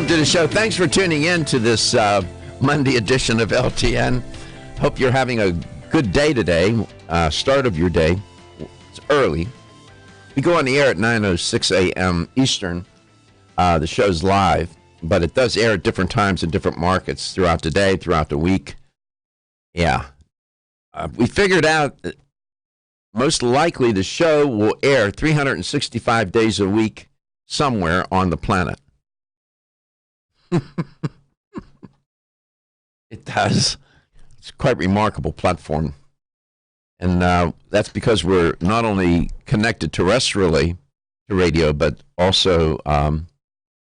to the show. Thanks for tuning in to this Monday edition of LTN. Hope you're having a good day today, start of your day. It's early. We go on the air at 9:06 a.m. Eastern. The show's live, but it does air at different times in different markets throughout the day, throughout the week. Yeah. We figured out that most likely the show will air 365 days a week somewhere on the planet. It does. It's quite a remarkable platform. And that's because we're not only connected terrestrially to radio, but also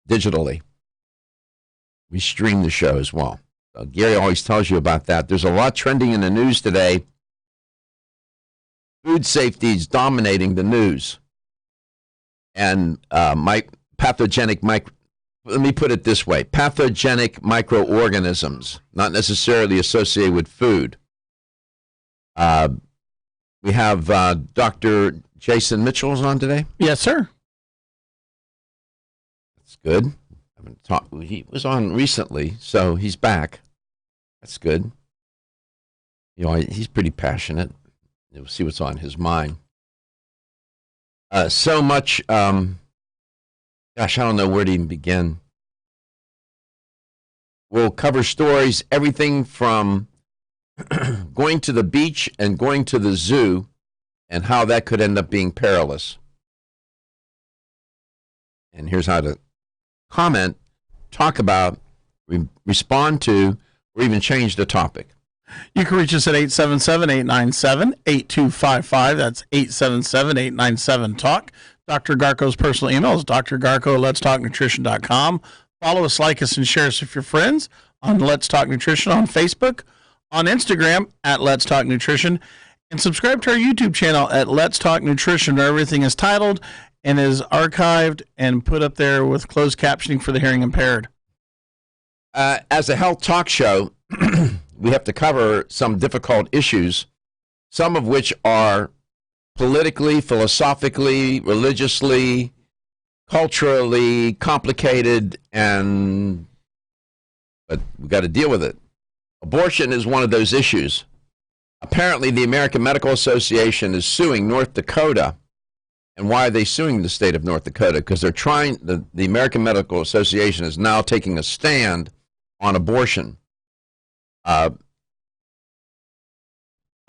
digitally. We stream the show as well. Gary always tells you about that. There's a lot trending in the news today. Food safety is dominating the news. And let me put it this way, pathogenic microorganisms, not necessarily associated with food. We have Dr. Jason Mitchell's on today. Yes, sir. That's good. He was on recently, so he's back. That's good. You know, he's pretty passionate. We'll see what's on his mind. So much, gosh, I don't know where to even begin. We'll cover stories, everything from going to the beach and going to the zoo and how that could end up being perilous. And here's how to comment, talk about, respond to, or even change the topic. You can reach us at 877-897-8255. That's 877-897-TALK. Dr. Garko's personal email is drgarko@letstalknutrition.com. Follow us, like us, and share us with your friends on Let's Talk Nutrition on Facebook, on Instagram at Let's Talk Nutrition, and subscribe to our YouTube channel at Let's Talk Nutrition, where everything is titled and is archived and put up there with closed captioning for the hearing impaired. As a health talk show, we have to cover some difficult issues, some of which are politically, philosophically, religiously, culturally complicated, but we've got to deal with it. Abortion is one of those issues. Apparently, the American Medical Association is suing North Dakota. And why are they suing the state of North Dakota? Because they're trying, the American Medical Association is now taking a stand on abortion. I'm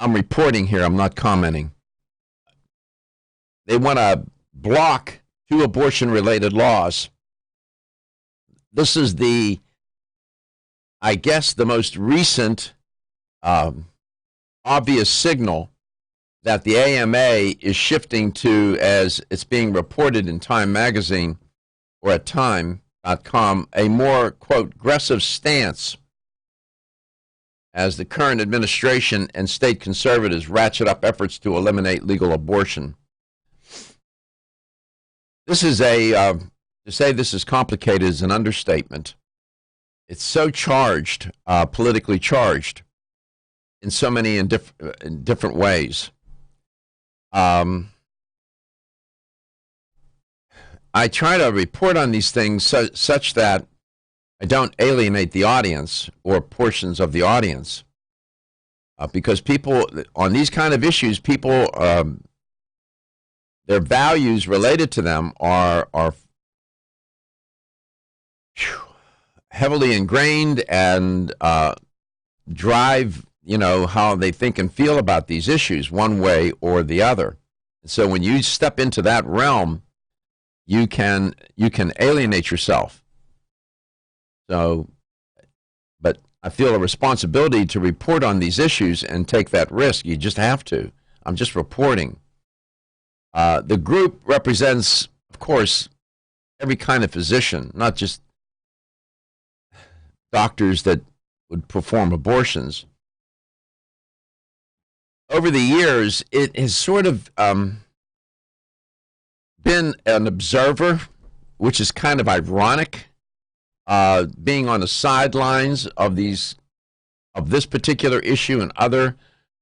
reporting here, I'm not commenting. They want to block 2 abortion-related laws. This is I guess, the most recent obvious signal that the AMA is shifting to, as it's being reported in Time magazine or at time.com, a more, quote, aggressive stance as the current administration and state conservatives ratchet up efforts to eliminate legal abortion. This is to say this is complicated is an understatement. It's so charged, politically charged, in so many in different ways. I try to report on these things such that I don't alienate the audience or portions of the audience, because people on these kind of issues, people their values related to them are heavily ingrained and drive, how they think and feel about these issues one way or the other. And so when you step into that realm, you can alienate yourself. So, but I feel a responsibility to report on these issues and take that risk. You just have to. I'm just reporting. The group represents, of course, every kind of physician, not just doctors that would perform abortions. Over the years, it has sort of been an observer, which is kind of ironic, being on the sidelines of this particular issue and other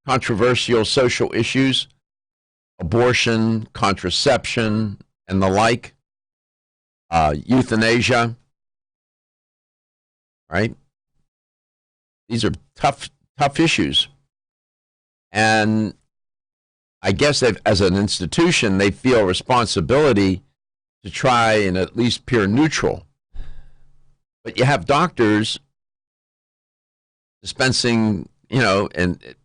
controversial social issues, abortion, contraception, and the like, euthanasia. right? These are tough issues. And I guess that as an institution, they feel responsibility to try and at least appear neutral. But you have doctors dispensing, and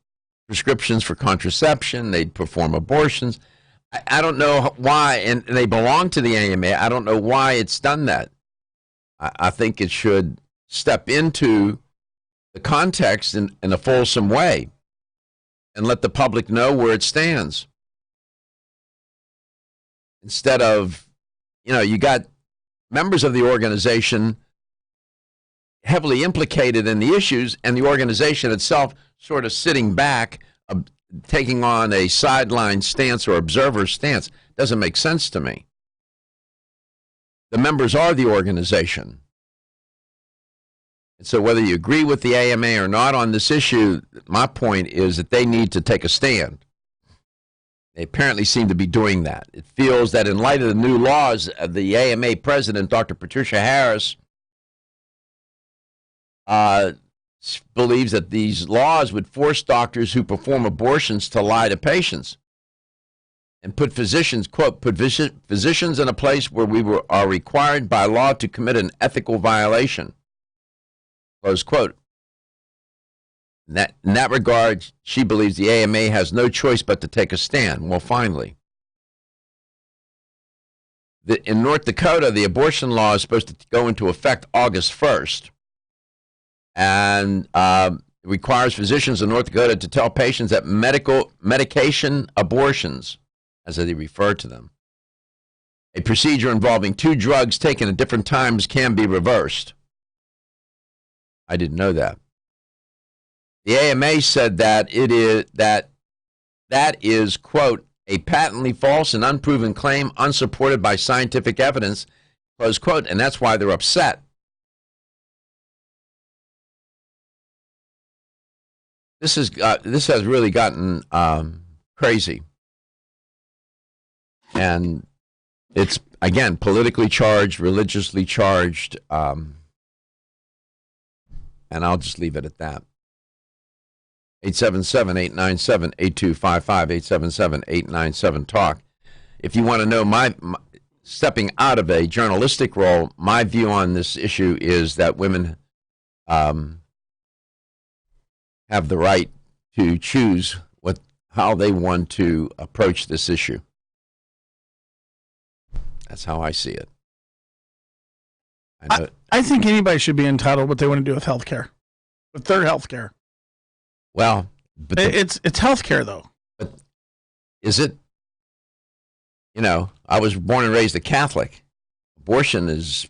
prescriptions for contraception. They perform abortions. I don't know why, and they belong to the AMA. I don't know why it's done that. I think it should step into the context in a fulsome way and let the public know where it stands. Instead of, you got members of the organization heavily implicated in the issues and the organization itself sort of sitting back, taking on a sideline stance or observer stance. Doesn't make sense to me. The members are the organization. And so whether you agree with the AMA or not on this issue, my point is that they need to take a stand. They apparently seem to be doing that. It feels that in light of the new laws, the AMA president, Dr. Patricia Harris, believes that these laws would force doctors who perform abortions to lie to patients and put physicians, quote, put physicians in a place where are required by law to commit an ethical violation, close quote. In that regard, she believes the AMA has no choice but to take a stand. Well, finally. In North Dakota, the abortion law is supposed to go into effect August 1st. And it requires physicians in North Dakota to tell patients that medication abortions, as they refer to them, a procedure involving two drugs taken at different times, can be reversed. I didn't know that. The AMA said that that is, quote, a patently false and unproven claim unsupported by scientific evidence, close quote, and that's why they're upset. This has really gotten crazy. And it's, again, politically charged, religiously charged, and I'll just leave it at that. 877-897-8255, 877-897-TALK. If you want to know my stepping out of a journalistic role, my view on this issue is that women have the right to choose how they want to approach this issue. That's how I see it. I think anybody should be entitled what they want to do with health care, with their health care. Well, but it's health care, though. But is it? I was born and raised a Catholic. Abortion is,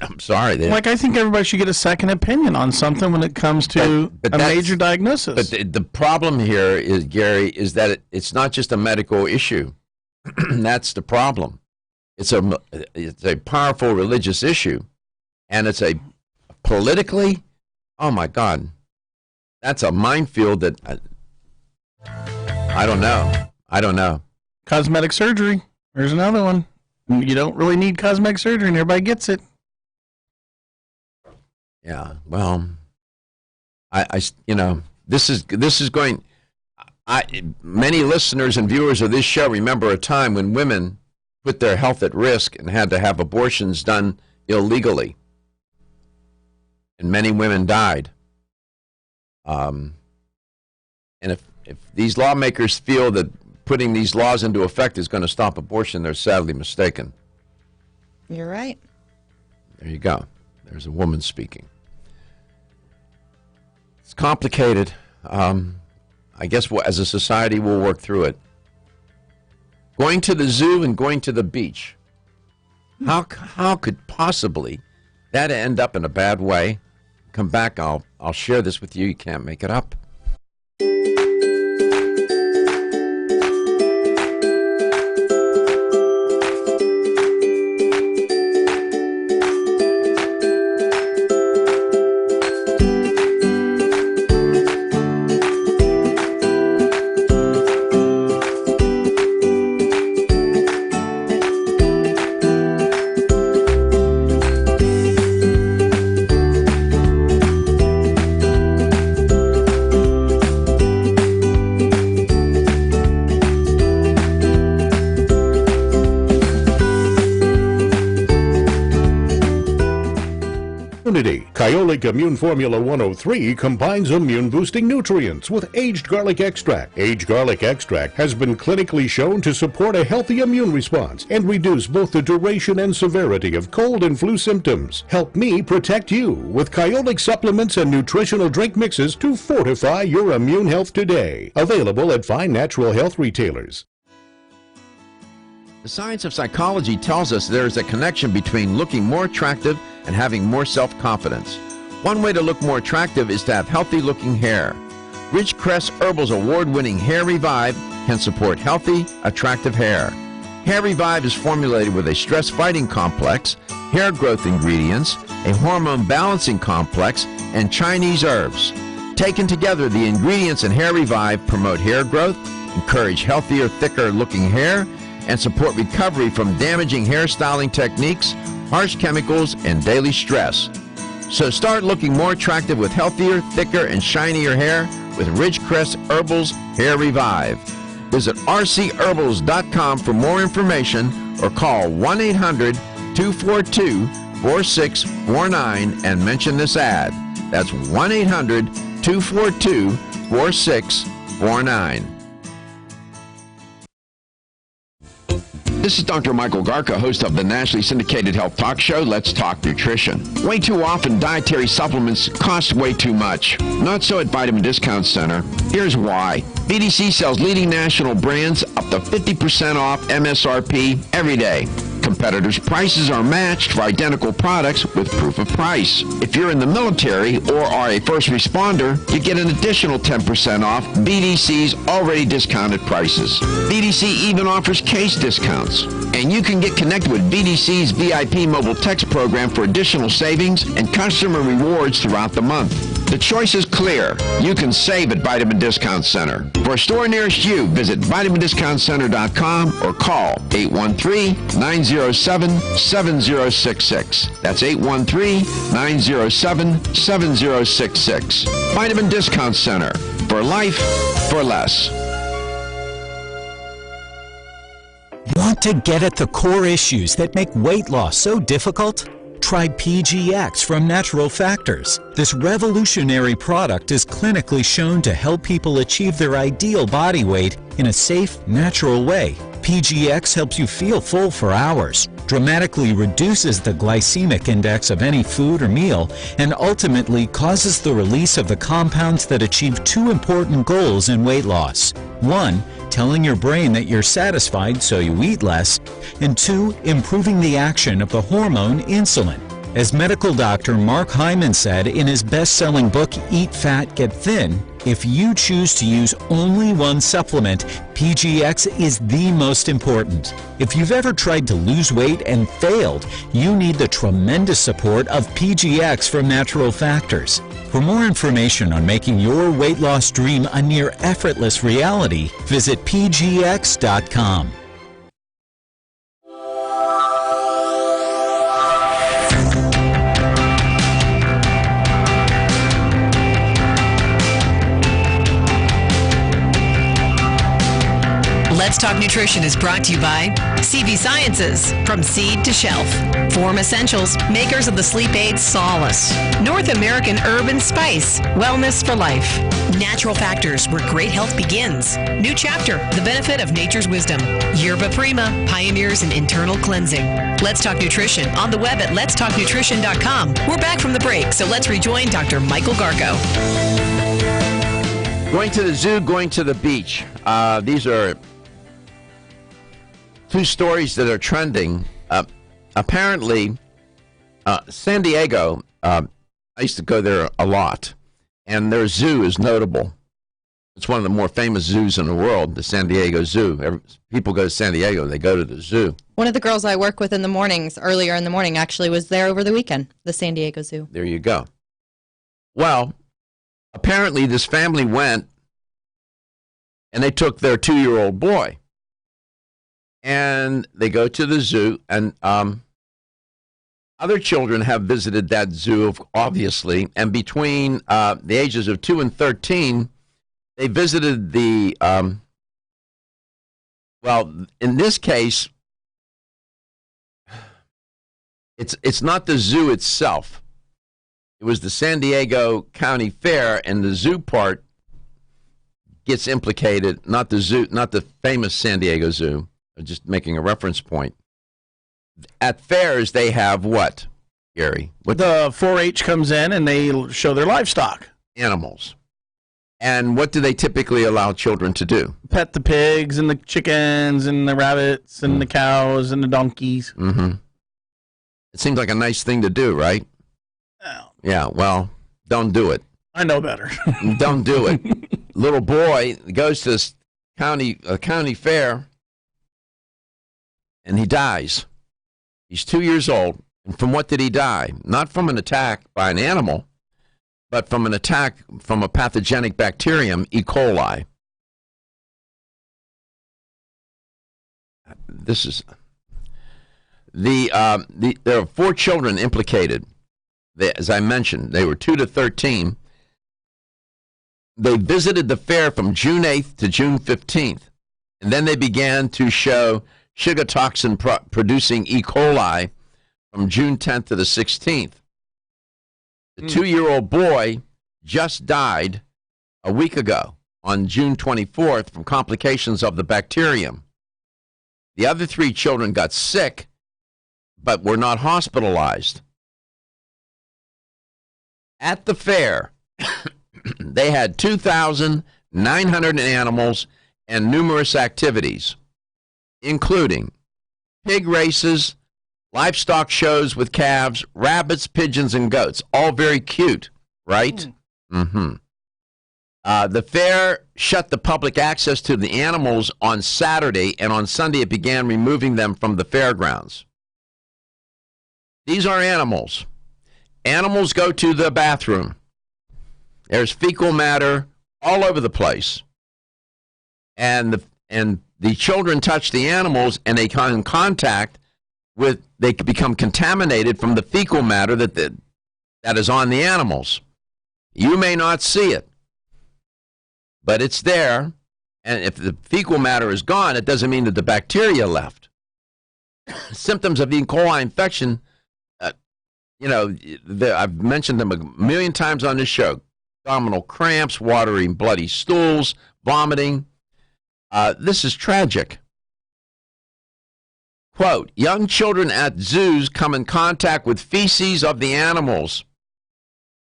I'm sorry. I think everybody should get a second opinion on something when it comes to a major diagnosis. But the problem here is, Gary, is that it's not just a medical issue. That's the problem. It's a powerful religious issue, and it's a politically, oh my God, that's a minefield that I don't know. Cosmetic surgery. There's another one. You don't really need cosmetic surgery, and everybody gets it. Yeah, well, this is going. Many listeners and viewers of this show remember a time when women put their health at risk and had to have abortions done illegally, and many women died. And if these lawmakers feel that putting these laws into effect is going to stop abortion, they're sadly mistaken. You're right. There you go. There's a woman speaking. It's complicated. I guess as a society, we'll work through it. Going to the zoo and going to the beach. How could possibly that end up in a bad way? Come back, I'll share this with you. You can't make it up. immunity. Kyolic Immune Formula 103 combines immune-boosting nutrients with aged garlic extract. Aged garlic extract has been clinically shown to support a healthy immune response and reduce both the duration and severity of cold and flu symptoms. Help me protect you with Kyolic supplements and nutritional drink mixes to fortify your immune health today. Available at fine natural health retailers. The science of psychology tells us there is a connection between looking more attractive and having more self-confidence. One way to look more attractive is to have healthy-looking hair. Ridgecrest Herbal's award-winning Hair Revive can support healthy, attractive hair. Hair Revive is formulated with a stress-fighting complex, hair growth ingredients, a hormone balancing complex, and Chinese herbs. Taken together, the ingredients in Hair Revive promote hair growth, encourage healthier, thicker-looking hair, and support recovery from damaging hairstyling techniques, harsh chemicals, and daily stress. So start looking more attractive with healthier, thicker, and shinier hair with Ridgecrest Herbal's Hair Revive. Visit rcherbals.com for more information or call 1-800-242-4649 and mention this ad. That's 1-800-242-4649. This is Dr. Michael Garka, host of the nationally syndicated health talk show, Let's Talk Nutrition. Way too often, dietary supplements cost way too much. Not so at Vitamin Discount Center. Here's why. VDC sells leading national brands up to 50% off MSRP every day. Competitors' prices are matched for identical products with proof of price. If you're in the military or are a first responder, you get an additional 10% off VDC's already discounted prices. VDC even offers case discounts. And you can get connected with VDC's VIP mobile text program for additional savings and customer rewards throughout the month. The choice is clear. You can save at Vitamin Discount Center. For a store nearest you, visit vitamindiscountcenter.com or call 813-907-7066. That's 813-907-7066. Vitamin Discount Center. For life, for less. Want to get at the core issues that make weight loss so difficult? Try PGX from Natural Factors. This revolutionary product is clinically shown to help people achieve their ideal body weight in a safe, natural way. PGX helps you feel full for hours, dramatically reduces the glycemic index of any food or meal, and ultimately causes the release of the compounds that achieve two important goals in weight loss. One, telling your brain that you're satisfied so you eat less, and two, improving the action of the hormone insulin. As medical doctor Mark Hyman said in his best-selling book, Eat Fat, Get Thin, if you choose to use only one supplement, PGX is the most important. If you've ever tried to lose weight and failed, you need the tremendous support of PGX from Natural Factors. For more information on making your weight loss dream a near effortless reality, visit pgx.com. Let's Talk Nutrition is brought to you by CV Sciences, from seed to shelf. Form Essentials, makers of the sleep aid Solace. North American Herb and Spice, wellness for life. Natural Factors, where great health begins. New chapter, the benefit of nature's wisdom. Yerba Prima, pioneers in internal cleansing. Let's Talk Nutrition, on the web at letstalknutrition.com. We're back from the break, so let's rejoin Dr. Michael Garko. Going to the zoo, going to the beach. These are two stories that are trending. Apparently, San Diego, I used to go there a lot, and their zoo is notable. It's one of the more famous zoos in the world, the San Diego Zoo. People go to San Diego, they go to the zoo. One of the girls I work with in the mornings, earlier in the morning, actually was there over the weekend, the San Diego Zoo. There you go. Well, apparently this family went, and they took their 2-year-old boy. And they go to the zoo, and other children have visited that zoo, obviously. And between the ages of 2 and 13, they visited the, well, in this case, it's not the zoo itself. it was the San Diego County Fair, and the zoo part gets implicated, not the zoo, not the famous San Diego Zoo. I'm just making a reference point. At fairs, they have what, Gary? What The 4-H comes in and they show their livestock. animals. And what do they typically allow children to do? Pet the pigs and the chickens and the rabbits and the cows and the donkeys. Mm-hmm. It seems like a nice thing to do, right? Oh, Yeah, well, don't do it. I know better. Don't do it. Little boy goes to this county fair, and he dies. He's 2 years old. And from what did he die? Not from an attack by an animal, but from an attack from a pathogenic bacterium, E. coli. This is there are 4 children implicated. As I mentioned, they were 2 to 13. They visited the fair from June 8th to June 15th, and then they began to show sugar toxin producing E. coli from June 10th to the 16th. The 2-year-old boy just died a week ago on June 24th from complications of the bacterium. The other 3 children got sick, but were not hospitalized. At the fair, they had 2,900 animals and numerous activities, including pig races, livestock shows with calves, rabbits, pigeons, and goats. All very cute, right? Mm-hmm. The fair shut the public access to the animals on Saturday, and on Sunday it began removing them from the fairgrounds. These are animals. Animals go to the bathroom. There's fecal matter all over the place. And the children touch the animals, and they come in contact with, they become contaminated from the fecal matter that is on the animals. You may not see it, but it's there. And if the fecal matter is gone, it doesn't mean that the bacteria left. Symptoms of E. coli infection, I've mentioned them a million times on this show. Abdominal cramps, watery, bloody stools, vomiting. This is tragic. Quote, young children at zoos come in contact with feces of the animals.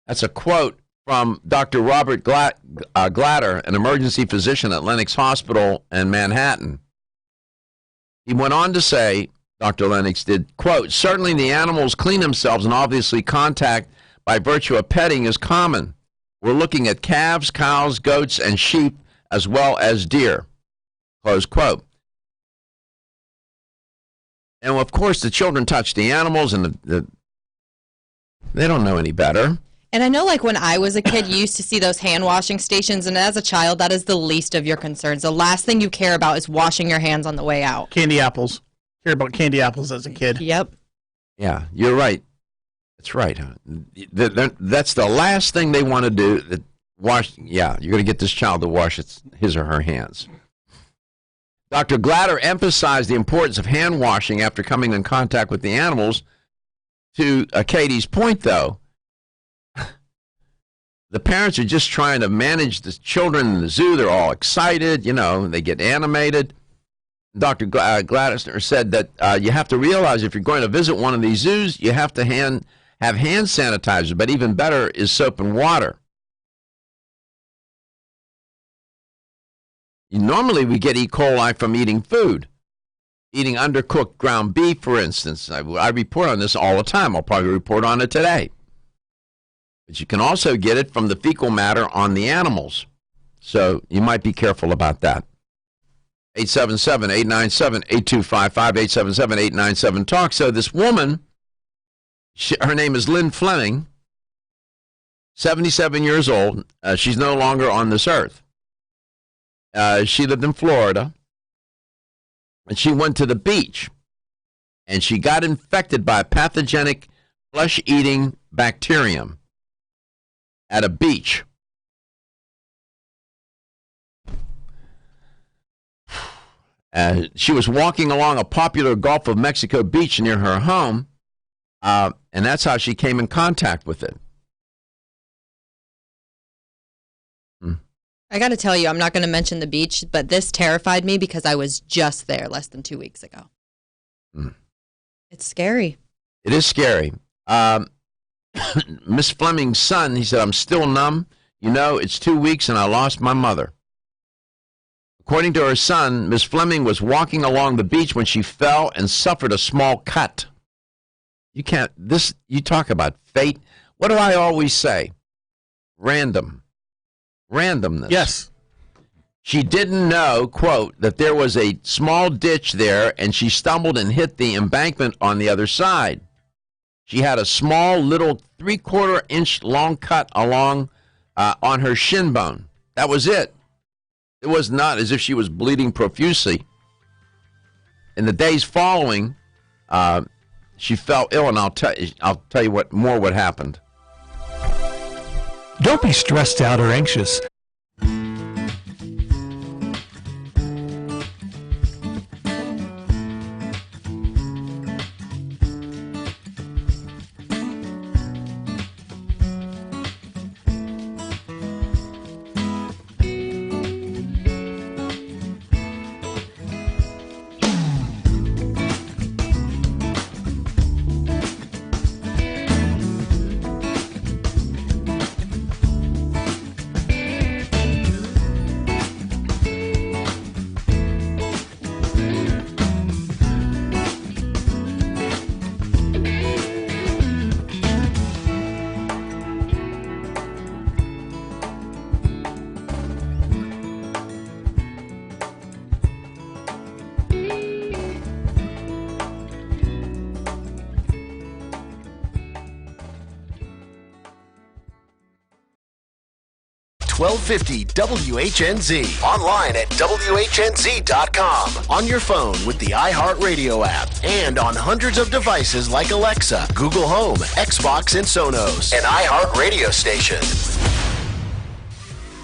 That's a quote from Dr. Robert Glatter, an emergency physician at Lenox Hospital in Manhattan. He went on to say, Dr. Lennox did, quote, certainly the animals clean themselves, and obviously contact by virtue of petting is common. We're looking at calves, cows, goats, and sheep, as well as deer, close quote. And of course, the children touch the animals, and they don't know any better. And I know, like, when I was a kid, you used to see those hand washing stations, and as a child, that is the least of your concerns. The last thing you care about is washing your hands on the way out. Candy apples. Care about candy apples as a kid. Yep. Yeah, you're right. That's right. Huh? That's the last thing they want to do. You're going to get this child to wash his or her hands. Dr. Glatter emphasized the importance of hand washing after coming in contact with the animals. To Katie's point, though, the parents are just trying to manage the children in the zoo. They're all excited, they get animated. Dr. Gladysner said that you have to realize if you're going to visit one of these zoos, you have to have hand sanitizer, but even better is soap and water. Normally, we get E. coli from eating food, eating undercooked ground beef, for instance. I report on this all the time. I'll probably report on it today. But you can also get it from the fecal matter on the animals. So you might be careful about that. 877-897-8255, 877-897-TALK. So this woman, her name is Lynn Fleming, 77 years old. She's no longer on this earth. She lived in Florida, and she went to the beach, and she got infected by a pathogenic flesh-eating bacterium at a beach. She was walking along a popular Gulf of Mexico beach near her home, and that's how she came in contact with it. I got to tell you, I'm not going to mention the beach, but this terrified me because I was just there less than 2 weeks ago. It's scary. It is scary. Miss Fleming's son, he said, I'm still numb. You know, it's 2 weeks and I lost my mother. According to her son, Miss Fleming was walking along the beach when she fell and suffered a small cut. You talk about fate. What do I always say? Randomness. Yes. She didn't know, quote, that there was a small ditch there, and she stumbled and hit the embankment on the other side. She had a small, little 3/4 inch long cut along on her shin bone. That was it. It was not as if she was bleeding profusely. In the days following, she fell ill, and I'll tell you what happened. Don't be stressed out or anxious. .1250 WHNZ. Online at WHNZ.com. On your phone with the iHeartRadio app. And on hundreds of devices like Alexa, Google Home, Xbox, and Sonos. An iHeartRadio station.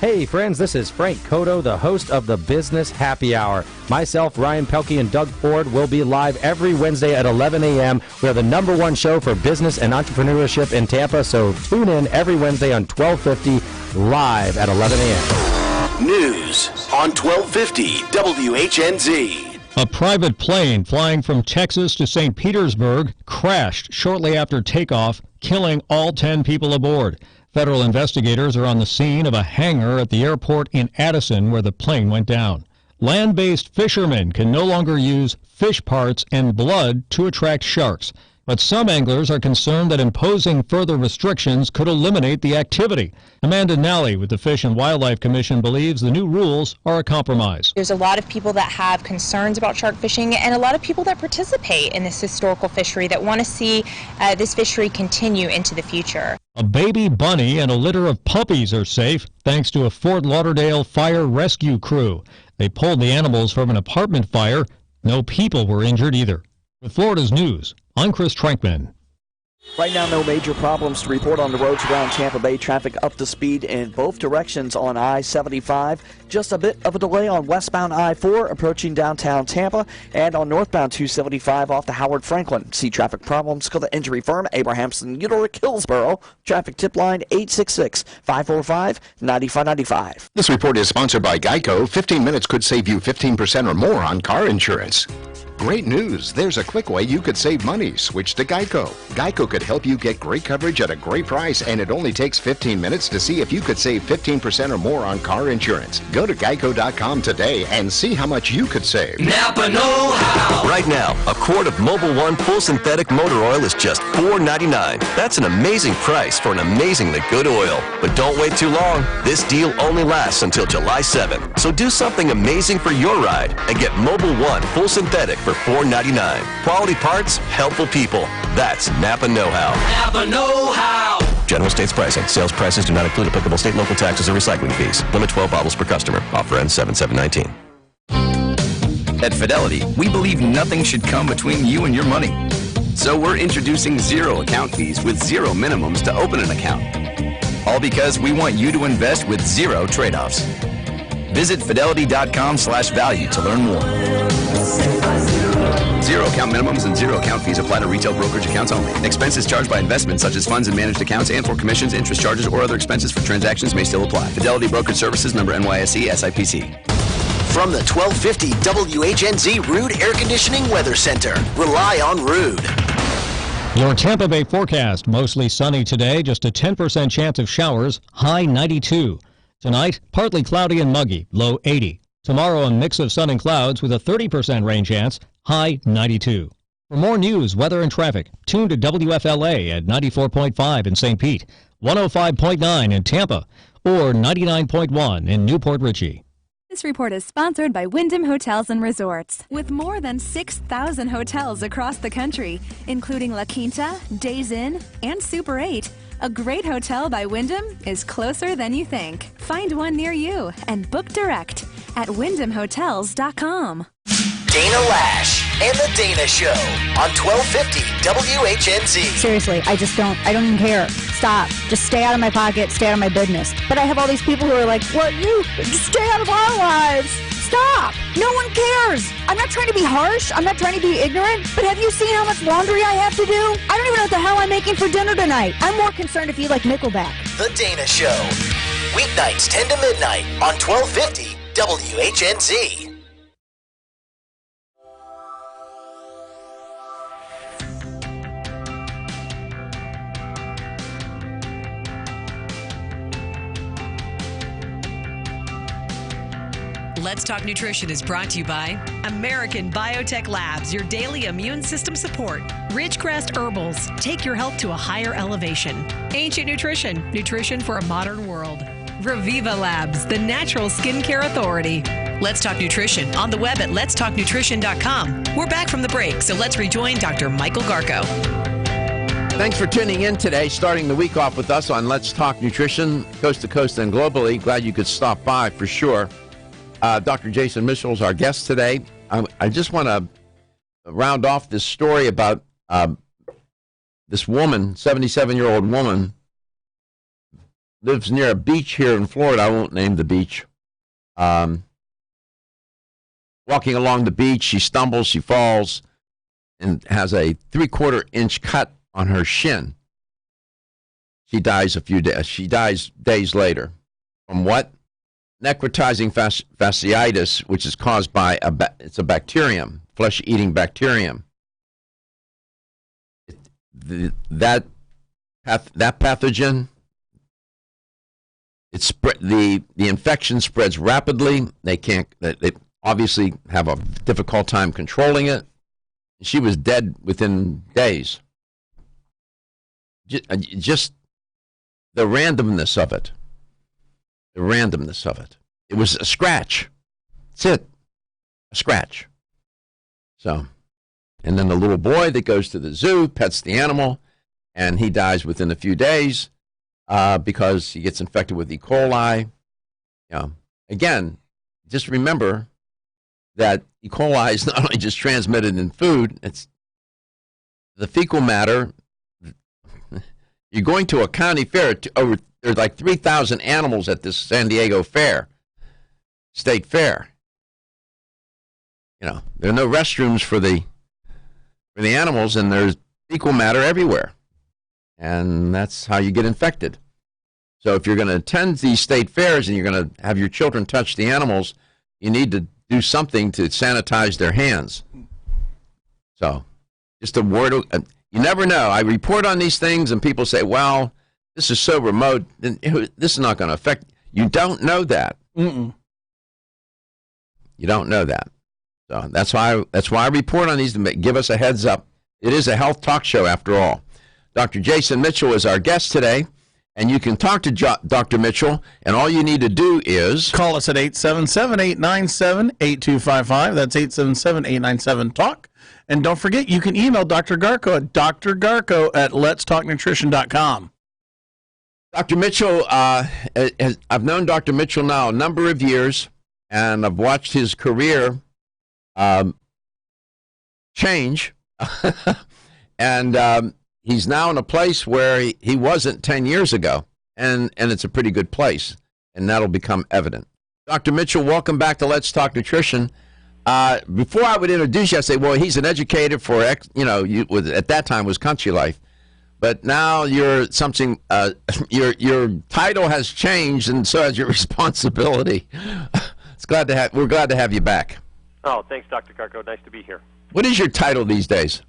Hey friends, this is Frank Cotto, the host of the Business Happy Hour. Myself, Ryan Pelkey, and Doug Ford will be live every Wednesday at 11 a.m. We are the #1 show for business and entrepreneurship in Tampa, so tune in every Wednesday on 1250 live at 11 a.m. News on 1250 WHNZ. A private plane flying from Texas to St. Petersburg crashed shortly after takeoff, killing all 10 people aboard. Federal investigators are on the scene of a hangar at the airport in Addison where the plane went down. Land-based fishermen can no longer use fish parts and blood to attract sharks, but some anglers are concerned that imposing further restrictions could eliminate the activity. Amanda Nally with the Fish and Wildlife Commission believes the new rules are a compromise. There's a lot of people that have concerns about shark fishing and a lot of people that participate in this historical fishery that want to see this fishery continue into the future. A baby bunny and a litter of puppies are safe thanks to a Fort Lauderdale fire rescue crew. They pulled the animals from an apartment fire. No people were injured either. With Florida's News, I'm Chris Trankman. Right now, no major problems to report on the roads around Tampa Bay. Traffic up to speed in both directions on I-75. Just a bit of a delay on westbound I-4 approaching downtown Tampa, and on northbound 275 off the Howard Franklin. See traffic problems, call the injury firm Abrahamson Uterich Hillsboro. Traffic tip line 866-545-9595. This report is sponsored by Geico. 15 minutes could save you 15% or more on car insurance. Great news! There's a quick way you could save money. Switch to Geico. Geico could help you get great coverage at a great price, and it only takes 15 minutes to see if you could save 15% or more on car insurance. Go to geico.com today and see how much you could save. Napa know-how! Right now, a quart of Mobil 1 full synthetic motor oil is just $4.99. That's an amazing price for an amazingly good oil. But don't wait too long. This deal only lasts until July 7th. So do something amazing for your ride and get Mobil 1 full synthetic for $4.99. Quality parts, helpful people. That's Napa know-how. Napa know-how. General States pricing. Sales prices do not include applicable state, local taxes, or recycling fees. Limit 12 bottles per customer. Offer ends 7/7/19. At Fidelity, we believe nothing should come between you and your money. So we're introducing zero account fees with zero minimums to open an account. All because we want you to invest with zero trade-offs. Visit fidelity.com/value to learn more. Zero account minimums and zero account fees apply to retail brokerage accounts only. Expenses charged by investments such as funds and managed accounts and for commissions, interest charges, or other expenses for transactions may still apply. Fidelity Brokerage Services, member NYSE, SIPC. From the 1250 WHNZ Rude Air Conditioning Weather Center. Rely on Rude. Your Tampa Bay forecast, mostly sunny today, just a 10% chance of showers, high 92. Tonight, partly cloudy and muggy, low 80. Tomorrow, a mix of sun and clouds with a 30% rain chance, high 92. For more news, weather, and traffic, tune to WFLA at 94.5 in St. Pete, 105.9 in Tampa, or 99.1 in Newport Richey. This report is sponsored by Wyndham Hotels and Resorts. With more than 6,000 hotels across the country, including La Quinta, Days Inn, and Super 8, a great hotel by Wyndham is closer than you think. Find one near you and book direct at wyndhamhotels.com. Dana Lash and the Dana Show on 1250 WHNZ. Seriously, I don't even care. Stop. Just stay out of my pocket, stay out of my business. But I have all these people who are like, well, you just stay out of our lives. Stop. No one cares. I'm not trying to be harsh. I'm not trying to be ignorant. But have you seen how much laundry I have to do? I don't even know what the hell I'm making for dinner tonight. I'm more concerned if you like Nickelback. The Dana Show. Weeknights 10 to midnight on 1250 WHNZ. Let's Talk Nutrition is brought to you by American Biotech Labs, your daily immune system support. Ridgecrest Herbals, take your health to a higher elevation. Ancient Nutrition, nutrition for a modern world. Reviva Labs, the natural skincare authority. Let's Talk Nutrition on the web at letstalknutrition.com. We're back from the break, so let's rejoin Dr. Michael Garko. Thanks for tuning in today, starting the week off with us on Let's Talk Nutrition, coast to coast and globally. Glad you could stop by for sure. Dr. Jason Mitchell is our guest today. I just want to round off this story about this woman, 77-year-old woman, lives near a beach here in Florida. I won't name the beach. Walking along the beach, she stumbles, she falls, and has a 3/4-inch cut on her shin. She dies days later. From what? Necrotizing fasciitis, which is caused by it's a bacterium, flesh-eating bacterium. That pathogen, the infection spreads rapidly. They obviously have a difficult time controlling it. She was dead within days. Just the randomness of it. The randomness of it. It was a scratch. That's it. A scratch. So, and then the little boy that goes to the zoo, pets the animal, and he dies within a few days because he gets infected with E. coli. Again, just remember that E. coli is not only just transmitted in food, it's the fecal matter. You're going to a county fair, there's like 3,000 animals at this San Diego state fair. There are no restrooms for the animals, and there's fecal matter everywhere. And that's how you get infected. So if you're going to attend these state fairs and you're going to have your children touch the animals, you need to do something to sanitize their hands. So just a word. You never know. I report on these things, and people say, well, this is so remote, this is not going to affect. You don't know that. Mm-mm. You don't know that. So that's why I report on these, to give us a heads up. It is a health talk show after all. Dr. Jason Mitchell is our guest today, and you can talk to Dr. Mitchell, and all you need to do is call us at 877-897-8255. That's 877-897-TALK. And don't forget, you can email Dr. Garko at drgarko@letstalknutrition.com. Dr. Mitchell, I've known Dr. Mitchell now a number of years, and I've watched his career change. And he's now in a place where he wasn't 10 years ago, and it's a pretty good place, and that'll become evident. Dr. Mitchell, welcome back to Let's Talk Nutrition. before I would introduce you, I'd say, well, he's an educator for, at that time was Country Life. But now you're something, your title has changed, and so has your responsibility. We're glad to have you back. Oh, thanks, Dr. Garko. Nice to be here. What is your title these days?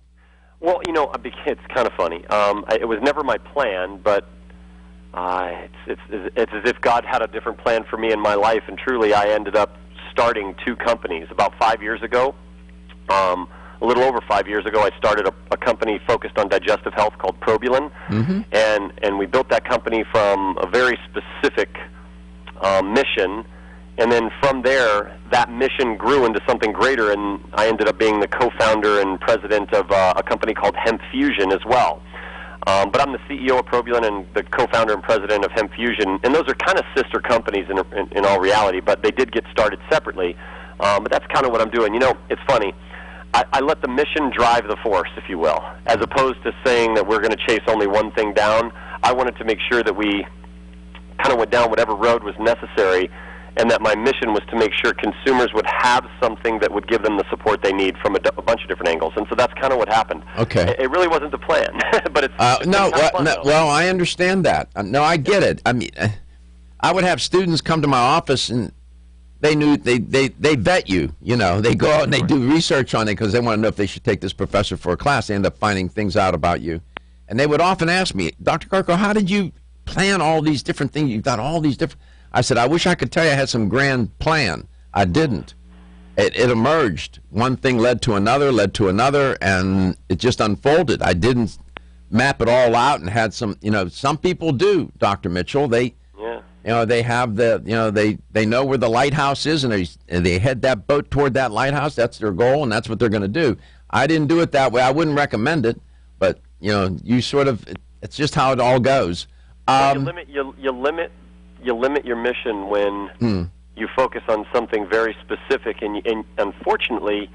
Well, it's kind of funny. It was never my plan, but it's as if God had a different plan for me in my life, and truly I ended up starting 2 companies about 5 years ago. A little over 5 years ago, I started a company focused on digestive health called Probiotic, and we built that company from a very specific mission, and then from there, that mission grew into something greater, and I ended up being the co-founder and president of a company called Hemp Fusion as well. But I'm the CEO of Probiotic and the co-founder and president of Hemp Fusion, and those are kind of sister companies in all reality, but they did get started separately. But that's kind of what I'm doing. It's funny. I let the mission drive the force, if you will, as opposed to saying that we're going to chase only one thing down. I wanted to make sure that we kind of went down whatever road was necessary, and that my mission was to make sure consumers would have something that would give them the support they need from a bunch of different angles. And so that's kind of what happened. Okay. It really wasn't the plan, but it's well, I understand that. No, I get it. I mean, I would have students come to my office, and they vet you. They go out and they do research on it because they want to know if they should take this professor for a class. They end up finding things out about you. And they would often ask me, Dr. Garko, how did you plan all these different things? You've got all these different... I said, I wish I could tell you I had some grand plan. I didn't. It emerged. One thing led to another, and it just unfolded. I didn't map it all out and had some people do, Dr. Mitchell. They have they know where the lighthouse is, and they head that boat toward that lighthouse. That's their goal, and that's what they're going to do. I didn't do it that way. I wouldn't recommend it, but you sort of, it's just how it all goes. You limit your mission when you focus on something very specific, and unfortunately,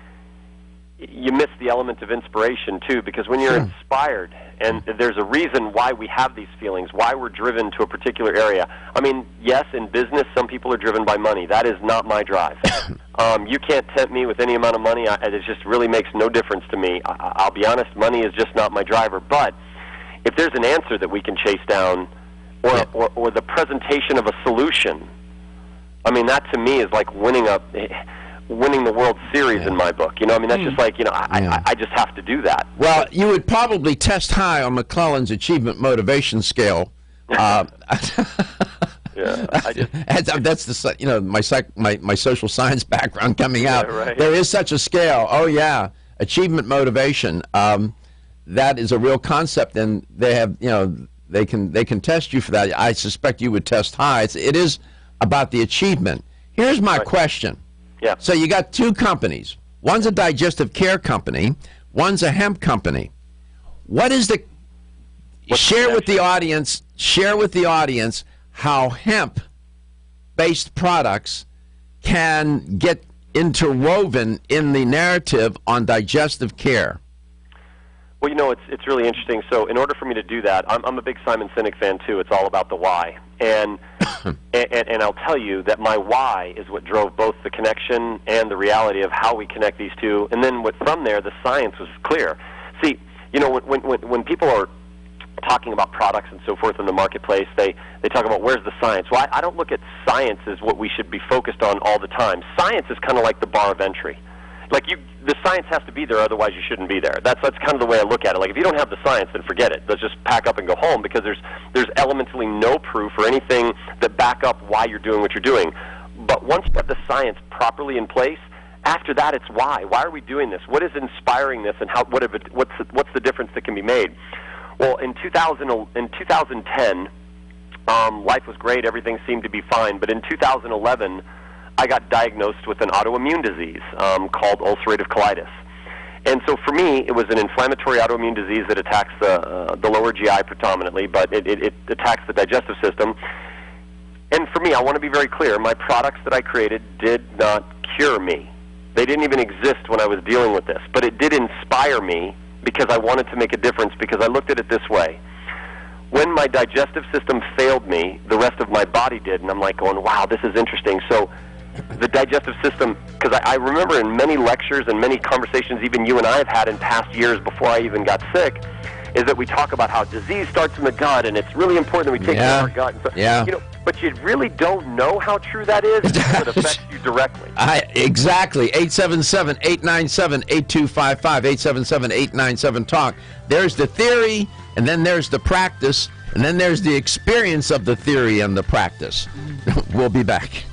you miss the element of inspiration too, because when you're inspired, and there's a reason why we have these feelings, why we're driven to a particular area. I mean, yes, in business, some people are driven by money. That is not my drive. You can't tempt me with any amount of money. It just really makes no difference to me. I'll be honest, money is just not my driver. But if there's an answer that we can chase down, or the presentation of a solution, I mean, that to me is like winning the World Series in my book. That's just like, I just have to do that. Well, you would probably test high on McClellan's achievement motivation scale. That's my social science background coming out. Yeah, right. There is such a scale. Oh yeah, achievement motivation. That is a real concept, and they have they can test you for that. I suspect you would test high. It is about the achievement. Here's my question. Yeah. So you got 2 companies. One's a digestive care company. One's a hemp company. Share with the audience how hemp-based products can get interwoven in the narrative on digestive care. Well, it's really interesting. So in order for me to do that, I'm a big Simon Sinek fan too. It's all about the why. And and I'll tell you that my why is what drove both the connection and the reality of how we connect these two. And then from there, the science was clear. See, when people are talking about products and so forth in the marketplace, they talk about where's the science. Well, I don't look at science as what we should be focused on all the time. Science is kind of like the bar of entry. Like the science has to be there, otherwise you shouldn't be there. That's kind of the way I look at it. Like if you don't have the science, then forget it. Let's just pack up and go home, because there's elementally no proof or anything that back up why you're doing what you're doing. But once you have the science properly in place, after that it's why. Why are we doing this? What is inspiring this, and what's the difference that can be made? Well, in 2010, life was great. Everything seemed to be fine. But in 2011. I got diagnosed with an autoimmune disease called ulcerative colitis. And so for me, it was an inflammatory autoimmune disease that attacks the lower GI predominantly, but it attacks the digestive system. And for me, I want to be very clear, my products that I created did not cure me. They didn't even exist when I was dealing with this. But it did inspire me because I wanted to make a difference, because I looked at it this way. When my digestive system failed me, the rest of my body did, and I'm like going, wow, this is interesting. So the digestive system, because I remember in many lectures and many conversations even you and I have had in past years before I even got sick, is that we talk about how disease starts in the gut, and it's really important that we take care of our gut. And so, you know, but you really don't know how true that is until it affects you directly. Exactly. 877-897-8255, 877-897-TALK. There's the theory, and then there's the practice, and then there's the experience of the theory and the practice. We'll be back.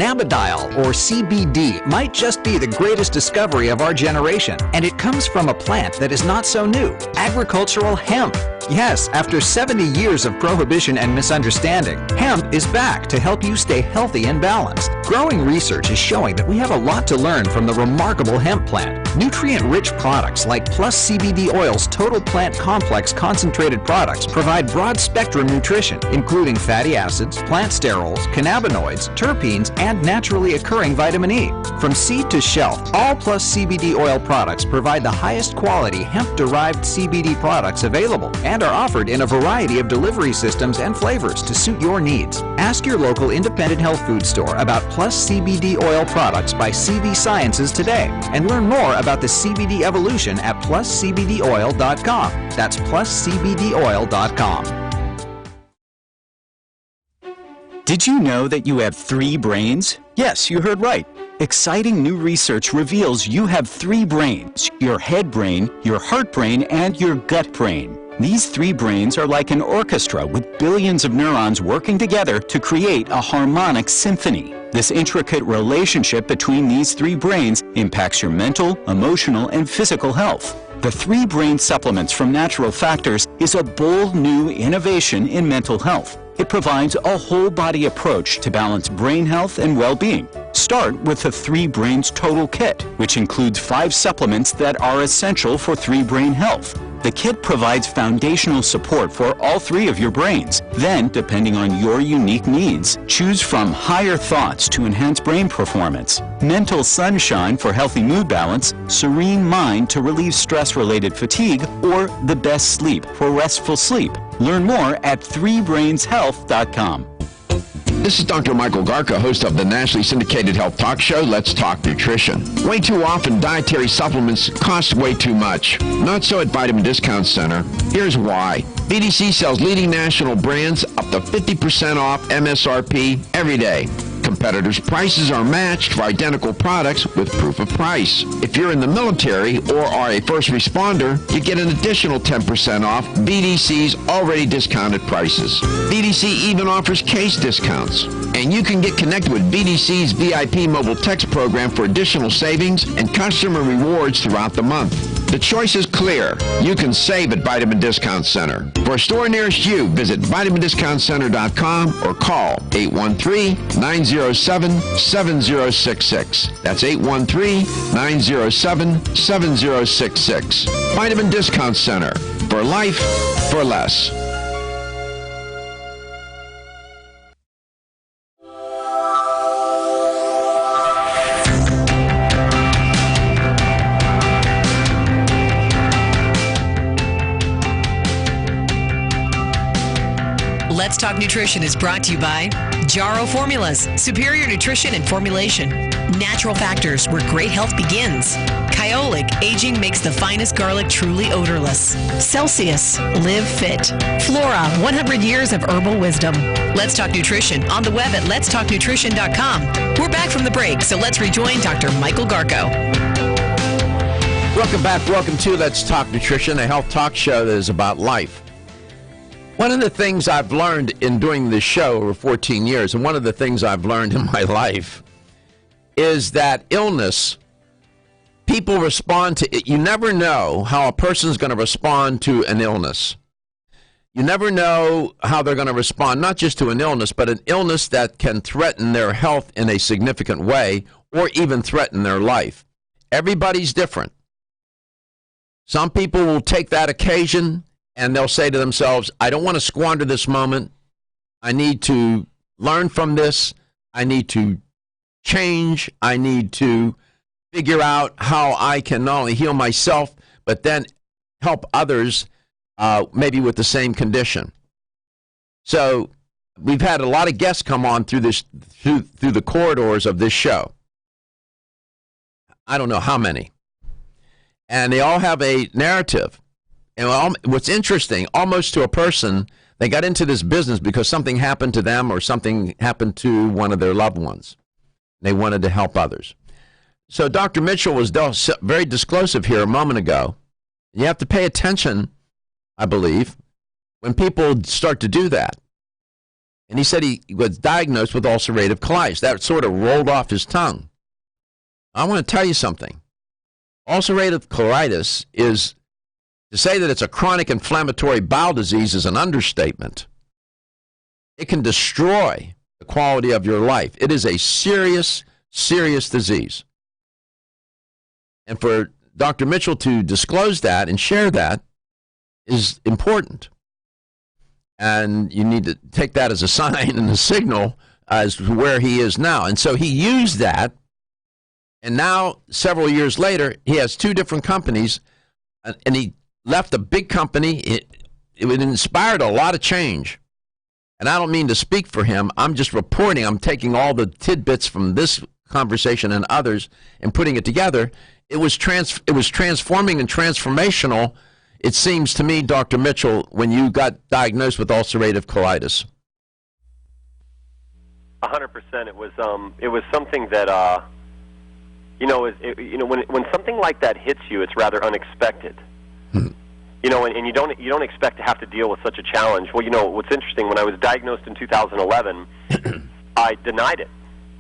Cannabidiol, or CBD, might just be the greatest discovery of our generation, and it comes from a plant that is not so new, agricultural hemp. Yes, after 70 years of prohibition and misunderstanding, hemp is back to help you stay healthy and balanced. Growing research is showing that we have a lot to learn from the remarkable hemp plant. Nutrient-rich products like Plus CBD Oil's Total Plant Complex concentrated products provide broad-spectrum nutrition, including fatty acids, plant sterols, cannabinoids, terpenes, and naturally occurring vitamin E. From seed to shelf, all Plus CBD Oil products provide the highest quality hemp-derived CBD products available and are offered in a variety of delivery systems and flavors to suit your needs. Ask your local independent health food store about Plus CBD Oil products by CV Sciences today and learn more about the CBD evolution at pluscbdoil.com. That's pluscbdoil.com. Did you know that you have 3 brains? Yes, you heard right. Exciting new research reveals you have 3 brains: your head brain, your heart brain, and your gut brain. These 3 brains are like an orchestra with billions of neurons working together to create a harmonic symphony. This intricate relationship between these 3 brains impacts your mental, emotional, and physical health. The 3 Brain Supplements from Natural Factors is a bold new innovation in mental health. It provides a whole-body approach to balance brain health and well-being. Start with the 3 Brains Total Kit, which includes 5 supplements that are essential for 3 brain health. The kit provides foundational support for all 3 of your brains. Then, depending on your unique needs, choose from higher thoughts to enhance brain performance, mental sunshine for healthy mood balance, serene mind to relieve stress-related fatigue, or the best sleep for restful sleep. Learn more at 3brainshealth.com. This is Dr. Michael Garka, host of the nationally syndicated health talk show, Let's Talk Nutrition. Way too often, dietary supplements cost way too much. Not so at Vitamin Discount Center. Here's why. VDC sells leading national brands up to 50% off MSRP every day. competitors, prices are matched for identical products with proof of price. If you're in the military or are a first responder, you get an additional 10% off BDC's already discounted prices. BDC even offers case discounts. And you can get connected with BDC's VIP mobile text program for additional savings and customer rewards throughout the month. The choice is clear. You can save at Vitamin Discount Center. For a store nearest you, visit vitamindiscountcenter.com or call 813-907-7066. That's 813-907-7066. Vitamin Discount Center. For life, for less. Let's Talk Nutrition is brought to you by Jarrow Formulas, superior nutrition and formulation. Natural Factors, where great health begins. Kyolic, aging makes the finest garlic truly odorless. Celsius, live fit. Flora, 100 years of herbal wisdom. Let's Talk Nutrition on the web at letstalknutrition.com. We're back from the break, so let's rejoin Dr. Michael Garko. Welcome back. Welcome to Let's Talk Nutrition, a health talk show that is about life. One of the things I've learned in doing this show over 14 years, and one of the things I've learned in my life, is that illness, people respond to it. You never know how a person's going to respond to an illness. You never know how they're going to respond, not just to an illness, but an illness that can threaten their health in a significant way or even threaten their life. Everybody's different. Some people will take that occasion and they'll say to themselves, I don't want to squander this moment. I need to learn from this. I need to change. I need to figure out how I can not only heal myself, but then help others maybe with the same condition. So we've had a lot of guests come on through the corridors of this show. I don't know how many. And they all have a narrative. And what's interesting, almost to a person, they got into this business because something happened to them or something happened to one of their loved ones. They wanted to help others. So Dr. Mitchell was very disclosive here a moment ago. You have to pay attention, I believe, when people start to do that. And he said he was diagnosed with ulcerative colitis. That sort of rolled off his tongue. I want to tell you something. Ulcerative colitis is, to say that it's a chronic inflammatory bowel disease is an understatement. It can destroy the quality of your life. It is a serious, serious disease. And for Dr. Mitchell to disclose that and share that is important. And you need to take that as a sign and a signal as to where he is now. And so he used that. And now, several years later, he has two different companies, and he left a big company. It inspired a lot of change. And I don't mean to speak for him. I'm just reporting. I'm taking all the tidbits from this conversation and others and putting it together. It was transforming and transformational, it seems to me, Dr. Mitchell, when you got diagnosed with ulcerative colitis. 100%. It was something that when something like that hits you, it's rather unexpected. And you don't expect to have to deal with such a challenge. Well, what's interesting, when I was diagnosed in 2011, I denied it.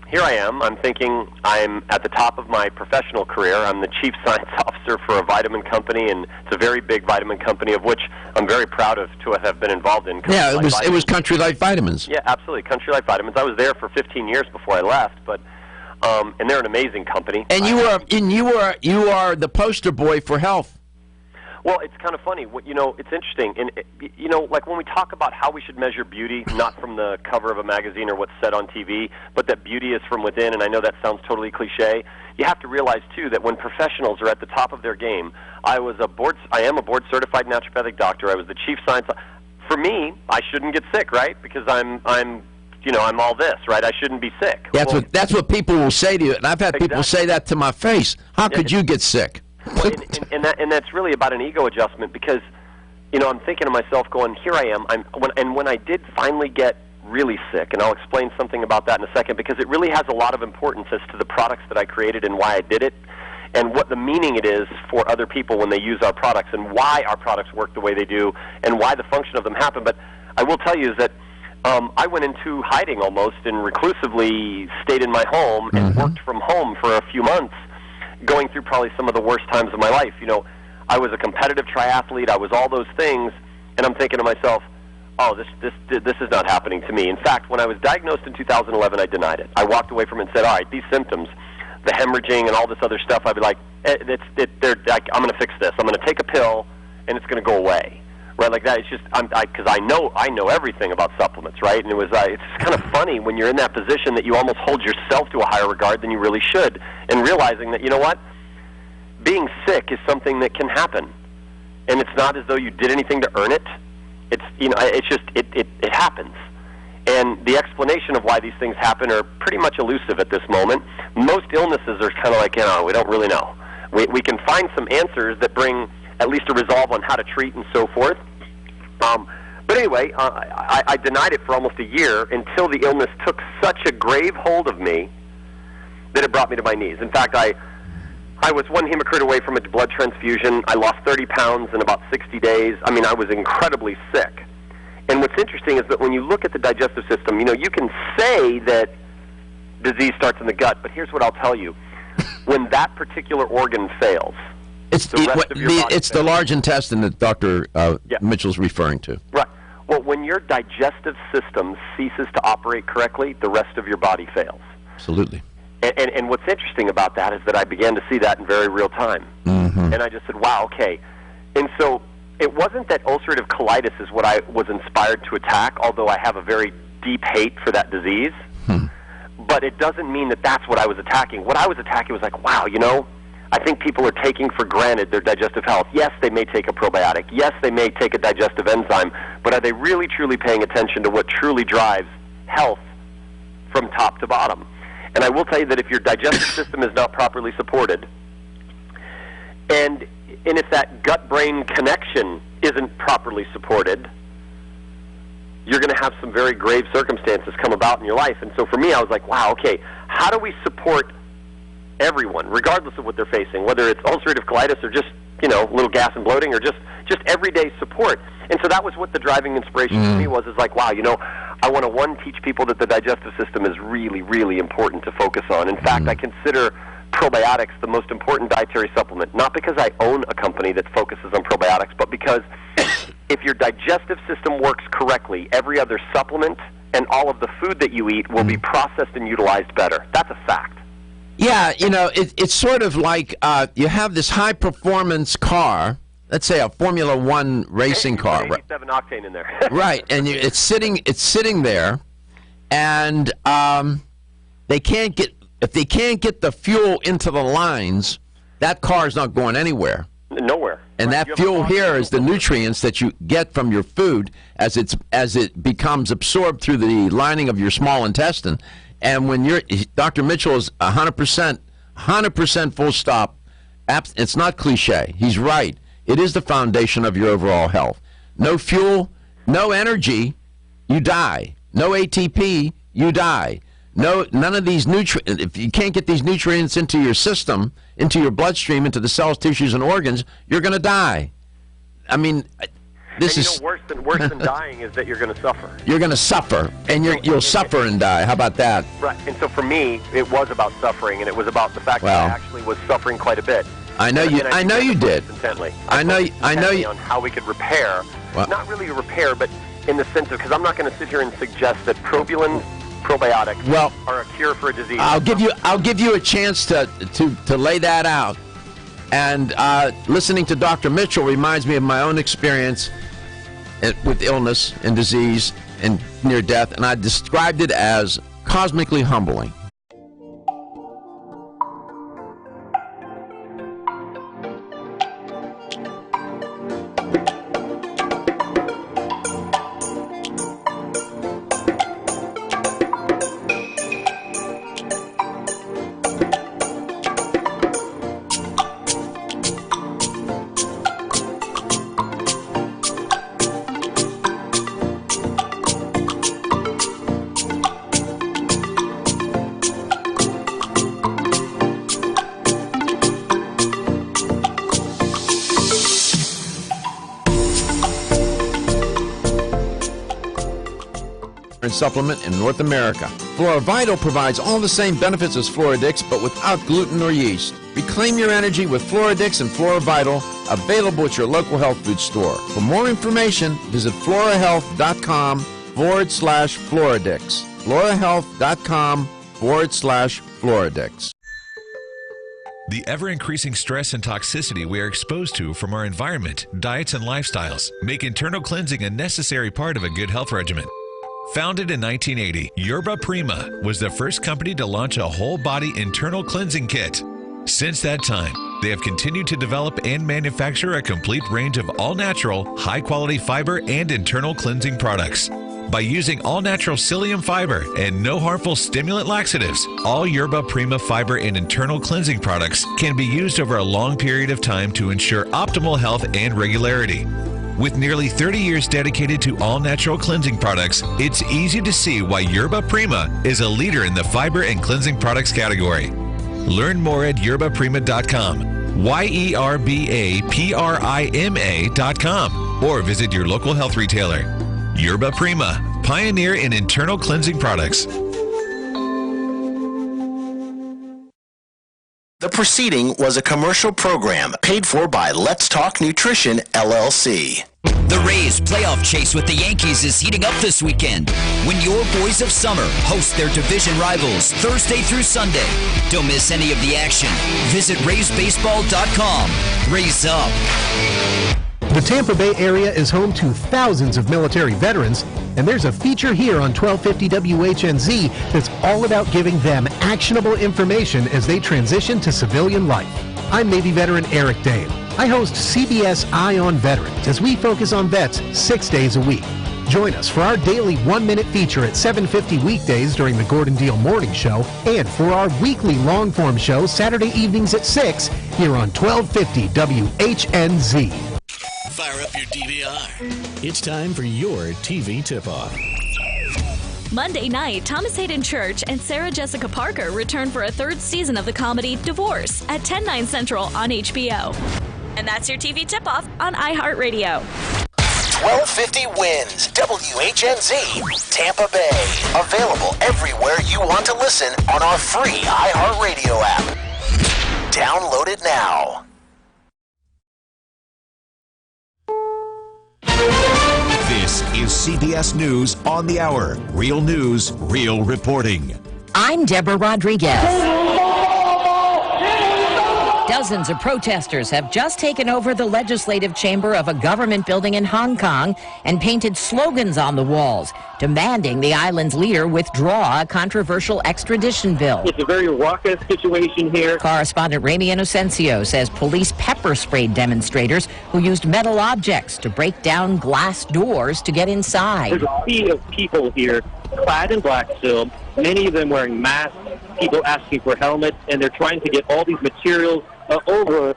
Here I am. I'm thinking I'm at the top of my professional career. I'm the chief science officer for a vitamin company, and it's a very big vitamin company, of which I'm very proud to have been involved in. Yeah, it was Country Life Vitamins. Yeah, absolutely, Country Life Vitamins. I was there for 15 years before I left, but and they're an amazing company. And you are the poster boy for health. Well, it's kind of funny. It's interesting. And, like when we talk about how we should measure beauty, not from the cover of a magazine or what's said on TV, but that beauty is from within, and I know that sounds totally cliche, you have to realize, too, that when professionals are at the top of their game, I am a board-certified naturopathic doctor. I was the chief science. For me, I shouldn't get sick, right? Because I'm all this, right? I shouldn't be sick. That's what people will say to you, and I've had people say that to my face. How could you get sick? Well, and that's really about an ego adjustment, because I'm thinking to myself, going, here I am. When I did finally get really sick, and I'll explain something about that in a second, because it really has a lot of importance as to the products that I created and why I did it, and what the meaning it is for other people when they use our products, and why our products work the way they do, and why the function of them happen. But I will tell you is that I went into hiding almost and reclusively stayed in my home and worked from home for a few months, going through probably some of the worst times of my life. You know, I was a competitive triathlete. I was all those things, and I'm thinking to myself, oh, this is not happening to me. In fact, when I was diagnosed in 2011, I denied it. I walked away from it and said, all right, these symptoms, the hemorrhaging and all this other stuff, I'd be like, I'm going to fix this. I'm going to take a pill, and it's going to go away. Right, like that. It's just because I know everything about supplements, right? And it's kind of funny when you're in that position that you almost hold yourself to a higher regard than you really should, and realizing that, you know what, being sick is something that can happen, and it's not as though you did anything to earn it. It's it happens, and the explanation of why these things happen are pretty much elusive at this moment. Most illnesses are kind of like, we don't really know. We can find some answers that bring at least a resolve on how to treat and so forth. But anyway, I denied it for almost a year until the illness took such a grave hold of me that it brought me to my knees. In fact, I was one hematocrit away from a blood transfusion. I lost 30 pounds in about 60 days. I mean, I was incredibly sick. And what's interesting is that when you look at the digestive system, you can say that disease starts in the gut, but here's what I'll tell you. When that particular organ fails, it's the large intestine that Dr. Mitchell's referring to. Right. Well, when your digestive system ceases to operate correctly, the rest of your body fails. Absolutely. And what's interesting about that is that I began to see that in very real time. Mm-hmm. And I just said, wow, okay. And so it wasn't that ulcerative colitis is what I was inspired to attack, although I have a very deep hate for that disease. But it doesn't mean that that's what I was attacking. What I was attacking was like, wow, I think people are taking for granted their digestive health. Yes, they may take a probiotic. Yes, they may take a digestive enzyme. But are they really, truly paying attention to what truly drives health from top to bottom? And I will tell you that if your digestive system is not properly supported, and if that gut-brain connection isn't properly supported, you're going to have some very grave circumstances come about in your life. And so for me, I was like, wow, okay, how do we support everyone, regardless of what they're facing, whether it's ulcerative colitis or just, a little gas and bloating or just everyday support. And so that was what the driving inspiration for me was, is like, wow, I want to, teach people that the digestive system is really, really important to focus on. In fact, I consider probiotics the most important dietary supplement, not because I own a company that focuses on probiotics, but because if your digestive system works correctly, every other supplement and all of the food that you eat will be processed and utilized better. That's a fact. Yeah, it's sort of like you have this high-performance car, let's say a Formula One racing car. 87 octane in there. Right, and it's sitting there, and if they can't get the fuel into the lines, that car is not going anywhere. Nowhere. And that fuel here is the nutrients that you get from your food as it becomes absorbed through the lining of your small intestine. And when Dr. Mitchell is 100% full stop. It's not cliche. He's right. It is the foundation of your overall health. No fuel, no energy, you die. No ATP, you die. None of these nutrients. If you can't get these nutrients into your system, into your bloodstream, into the cells, tissues, and organs, you're going to die. I mean, worse than dying is that you're going to suffer. You're going to suffer, and you'll suffer and die. How about that? Right. And so for me, it was about suffering, and it was about the fact that I actually was suffering quite a bit. I know you. I know you did. Intently. I know you. On how we could repair, not really repair, but in the sense of, because I'm not going to sit here and suggest that probiotics are a cure for a disease. I'll give you a chance to lay that out. And listening to Dr. Mitchell reminds me of my own experience with illness and disease and near death, and I described it as cosmically humbling. vitamin supplement in North America. FloraVital provides all the same benefits as Floradix, but without gluten or yeast. Reclaim your energy with Floradix and FloraVital, available at your local health food store. For more information, visit florahealth.com/Floradix. florahealth.com/Floradix. The ever-increasing stress and toxicity we are exposed to from our environment, diets, and lifestyles make internal cleansing a necessary part of a good health regimen. Founded in 1980, Yerba Prima was the first company to launch a whole-body internal cleansing kit. Since that time, they have continued to develop and manufacture a complete range of all-natural, high-quality fiber and internal cleansing products. By using all-natural psyllium fiber and no harmful stimulant laxatives, all Yerba Prima fiber and internal cleansing products can be used over a long period of time to ensure optimal health and regularity. With nearly 30 years dedicated to all-natural cleansing products, it's easy to see why Yerba Prima is a leader in the fiber and cleansing products category. Learn more at yerbaprima.com, YERBAPRIMA.com, or visit your local health retailer. Yerba Prima, pioneer in internal cleansing products. The preceding was a commercial program paid for by Let's Talk Nutrition, LLC. The Rays playoff chase with the Yankees is heating up this weekend when your Boys of Summer host their division rivals Thursday through Sunday. Don't miss any of the action. Visit RaysBaseball.com. Rays up. The Tampa Bay area is home to thousands of military veterans, and there's a feature here on 1250 WHNZ that's all about giving them actionable information as they transition to civilian life. I'm Navy veteran Eric Dane. I host CBS Eye on Veterans as we focus on vets 6 days a week. Join us for our daily 1-minute feature at 7:50 weekdays during the Gordon Deal Morning Show, and for our weekly long-form show Saturday evenings at 6 here on 1250 WHNZ. Fire up your DVR. It's time for your TV tip-off. Monday night, Thomas Hayden Church and Sarah Jessica Parker return for a third season of the comedy Divorce at 10/9 Central on HBO. And that's your TV tip-off on iHeartRadio. 1250 wins WHNZ Tampa Bay. Available everywhere you want to listen on our free iHeartRadio app. Download it now. This is CBS News on the Hour. Real news, real reporting. I'm Deborah Rodriguez. Dozens of protesters have just taken over the legislative chamber of a government building in Hong Kong and painted slogans on the walls, demanding the island's leader withdraw a controversial extradition bill. It's a very raucous situation here. Correspondent Ramy Inocencio says police pepper sprayed demonstrators who used metal objects to break down glass doors to get inside. There's a sea of people here clad in black silk, many of them wearing masks, people asking for helmets, and they're trying to get all these materials over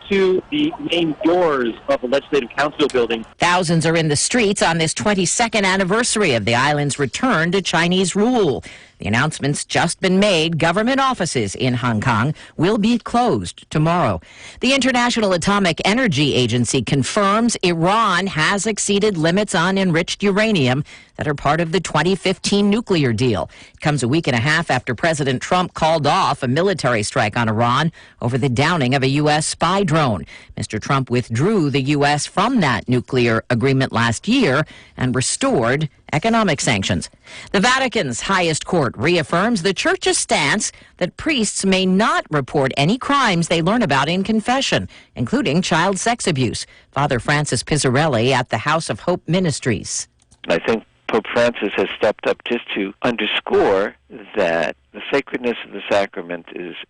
to the main doors of the Legislative Council building. Thousands are in the streets on this 22nd anniversary of the island's return to Chinese rule. The announcement's just been made. Government offices in Hong Kong will be closed tomorrow. The International Atomic Energy Agency confirms Iran has exceeded limits on enriched uranium that are part of the 2015 nuclear deal. It comes a week and a half after President Trump called off a military strike on Iran over the downing of a U.S. spy drone. Mr. Trump withdrew the U.S. from that nuclear agreement last year and restored economic sanctions. The Vatican's highest court reaffirms the Church's stance that priests may not report any crimes they learn about in confession, including child sex abuse. Father Francis Pizzarelli at the House of Hope Ministries. I think Pope Francis has stepped up just to underscore that the sacredness of the sacrament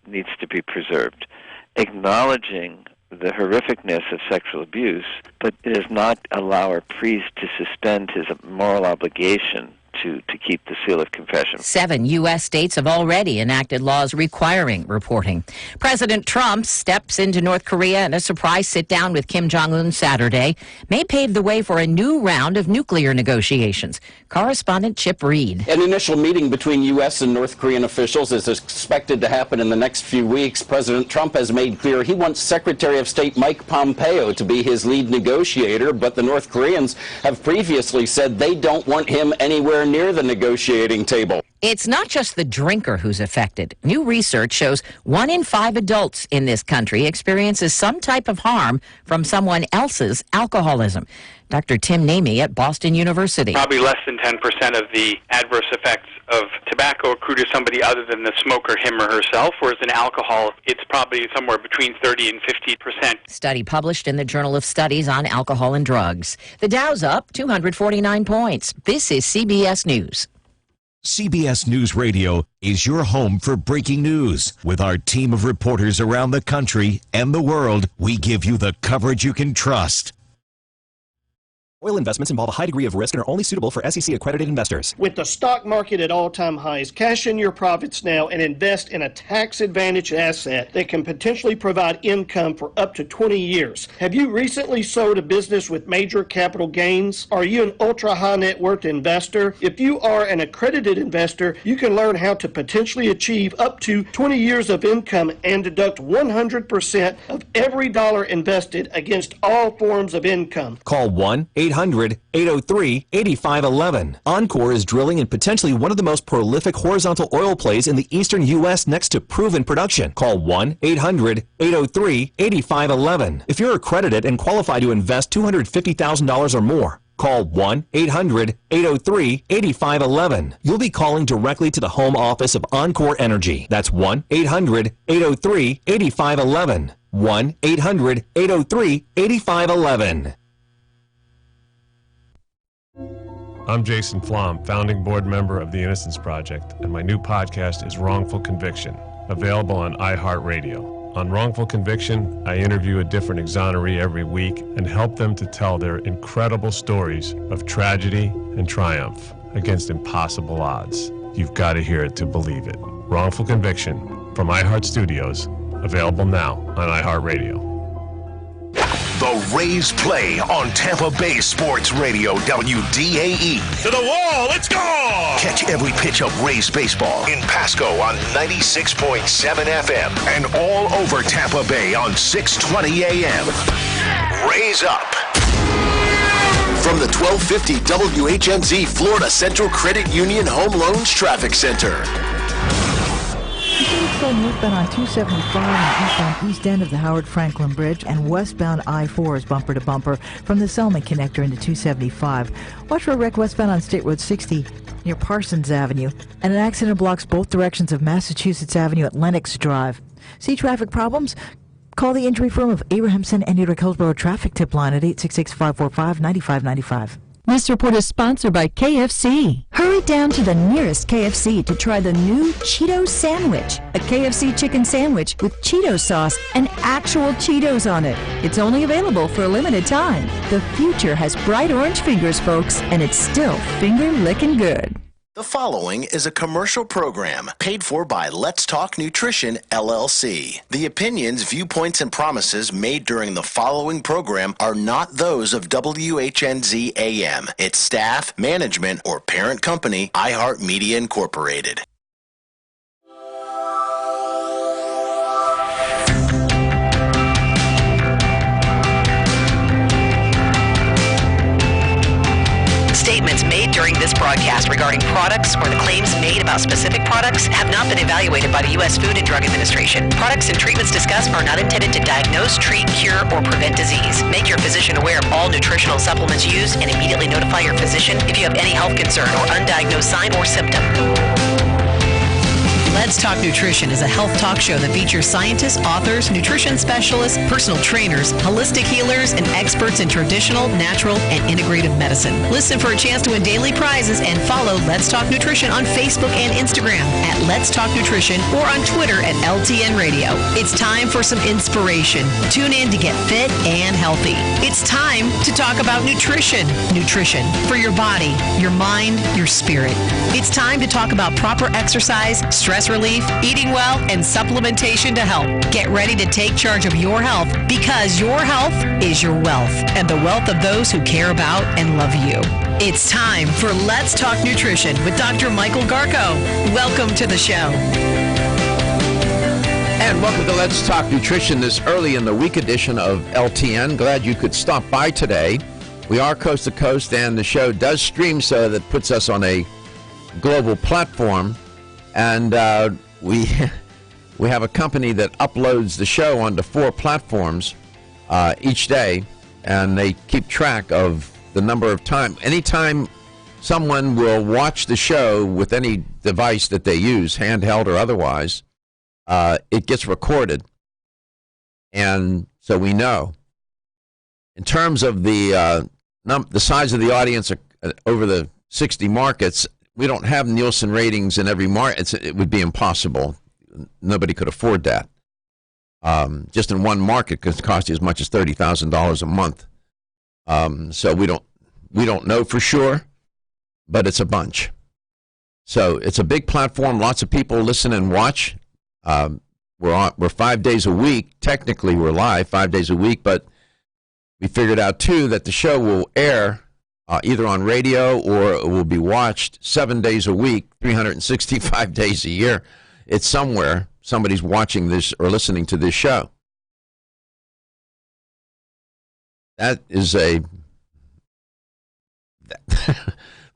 needs to be preserved, acknowledging the horrificness of sexual abuse, but it does not allow a priest to suspend his moral obligation to keep the seal of confession. 7 U.S. states have already enacted laws requiring reporting. President Trump steps into North Korea in a surprise sit-down with Kim Jong-un Saturday may pave the way for a new round of nuclear negotiations. Correspondent Chip Reed. An initial meeting between U.S. and North Korean officials is expected to happen in the next few weeks. President Trump has made clear he wants Secretary of State Mike Pompeo to be his lead negotiator, but the North Koreans have previously said they don't want him anywhere near the negotiating table. It's not just the drinker who's affected. New research shows 1 in 5 adults in this country experiences some type of harm from someone else's alcoholism. Dr. Tim Namey at Boston University. Probably less than 10% of the adverse effects of tobacco accrue to somebody other than the smoker, him or herself, whereas in alcohol, it's probably somewhere between 30 and 50%. Study published in the Journal of Studies on Alcohol and Drugs. The Dow's up 249 points. This is CBS News. CBS News Radio is your home for breaking news. With our team of reporters around the country and the world, we give you the coverage you can trust. Oil investments involve a high degree of risk and are only suitable for SEC-accredited investors. With the stock market at all-time highs, cash in your profits now and invest in a tax-advantaged asset that can potentially provide income for up to 20 years. Have you recently sold a business with major capital gains? Are you an ultra-high net worth investor? If you are an accredited investor, you can learn how to potentially achieve up to 20 years of income and deduct 100% of every dollar invested against all forms of income. Call 1-800-803-8511. Encore is drilling in potentially one of the most prolific horizontal oil plays in the eastern U.S. next to proven production. Call 1-800-803-8511. If you're accredited and qualify to invest $250,000 or more, call 1-800-803-8511. You'll be calling directly to the home office of Encore Energy. That's 1-800-803-8511. 1-800-803-8511. I'm Jason Flom, founding board member of the Innocence Project, and my new podcast is Wrongful Conviction, available on iHeartRadio. On Wrongful Conviction, I interview a different exoneree every week and help them to tell their incredible stories of tragedy and triumph against impossible odds. You've got to hear it to believe it. Wrongful Conviction from iHeart Studios, available now on iHeartRadio. The Rays play on Tampa Bay Sports Radio, WDAE. To the wall, let's go! Catch every pitch of Rays baseball in Pasco on 96.7 FM and all over Tampa Bay on 620 AM. Rays up. From the 1250 WHNZ Florida Central Credit Union Home Loans Traffic Center. Northbound on 275 and eastbound east end of the Howard Franklin Bridge, and westbound I-4 is bumper to bumper from the Selman connector into 275. Watch for a wreck westbound on State Road 60 near Parsons Avenue, and an accident blocks both directions of Massachusetts Avenue at Lenox Drive. See traffic problems? Call the injury firm of Abrahamson and Utica Hillsborough Traffic Tip Line at 866-545-9595. This report is sponsored by KFC. Hurry down to the nearest KFC to try the new Cheeto Sandwich, a KFC chicken sandwich with Cheeto sauce and actual Cheetos on it. It's only available for a limited time. The future has bright orange fingers, folks, and it's still finger-licking good. The following is a commercial program paid for by Let's Talk Nutrition, LLC. The opinions, viewpoints, and promises made during the following program are not those of WHNZ AM, its staff, management, or parent company, iHeartMedia Incorporated. Statements made during this broadcast regarding products or the claims made about specific products have not been evaluated by the U.S. Food and Drug Administration. Products and treatments discussed are not intended to diagnose, treat, cure, or prevent disease. Make your physician aware of all nutritional supplements used and immediately notify your physician if you have any health concern or undiagnosed sign or symptom. Let's Talk Nutrition is a health talk show that features scientists, authors, nutrition specialists, personal trainers, holistic healers, and experts in traditional, natural, and integrative medicine. Listen for a chance to win daily prizes and follow Let's Talk Nutrition on Facebook and Instagram at Let's Talk Nutrition or on Twitter at LTN Radio. It's time for some inspiration. Tune in to get fit and healthy. It's time to talk about nutrition. Nutrition for your body, your mind, your spirit. It's time to talk about proper exercise, stress relief, eating well, and supplementation to help. Get ready to take charge of your health because your health is your wealth and the wealth of those who care about and love you. It's time for Let's Talk Nutrition with Dr. Michael Garko. Welcome to the show. And welcome to Let's Talk Nutrition, this early in the week edition of LTN. Glad you could stop by today. We are coast to coast, and the show does stream, so that puts us on a global platform, and we have a company that uploads the show onto 4 platforms each day, and they keep track of the number of time. Anytime someone will watch the show with any device that they use, handheld or otherwise, it gets recorded, and so we know. In terms of the size of the audience over the 60 markets, we don't have Nielsen ratings in every market. It would be impossible. Nobody could afford that. Just in one market could cost you as much as $30,000 a month. So we don't know for sure, but it's a bunch. So it's a big platform. Lots of people listen and watch. We're 5 days a week. Technically, we're live 5 days a week, but we figured out, too, that the show will air either on radio or it will be watched 7 days a week, 365 days a year. It's somewhere. Somebody's watching this or listening to this show. That is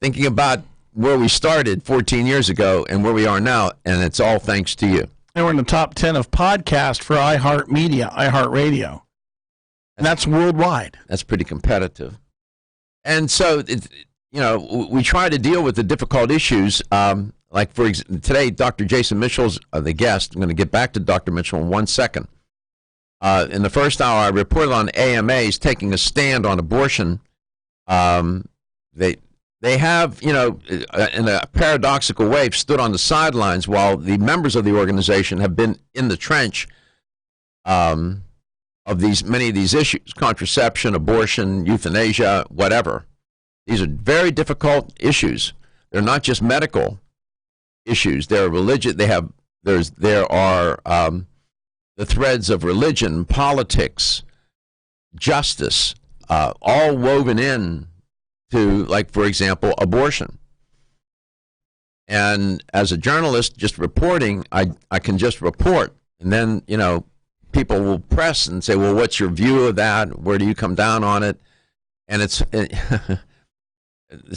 thinking about where we started 14 years ago and where we are now, and it's all thanks to you. And we're in the top 10 of podcast for iHeartRadio. And that's worldwide. That's pretty competitive. And so, we try to deal with the difficult issues. Like, for example, today, Dr. Jason Mitchell's the guest. I'm going to get back to Dr. Mitchell in 1 second. In the first hour, I reported on AMAs taking a stand on abortion. They have, in a paradoxical way, stood on the sidelines while the members of the organization have been in the trench of many of these issues: contraception, abortion, euthanasia, whatever. These are very difficult issues. They're not just medical issues. They're religious. There are the threads of religion, politics, justice, all woven in to, like, for example, abortion. And as a journalist just reporting, I can just report, and then, people will press and say, well, what's your view of that? Where do you come down on it? And it's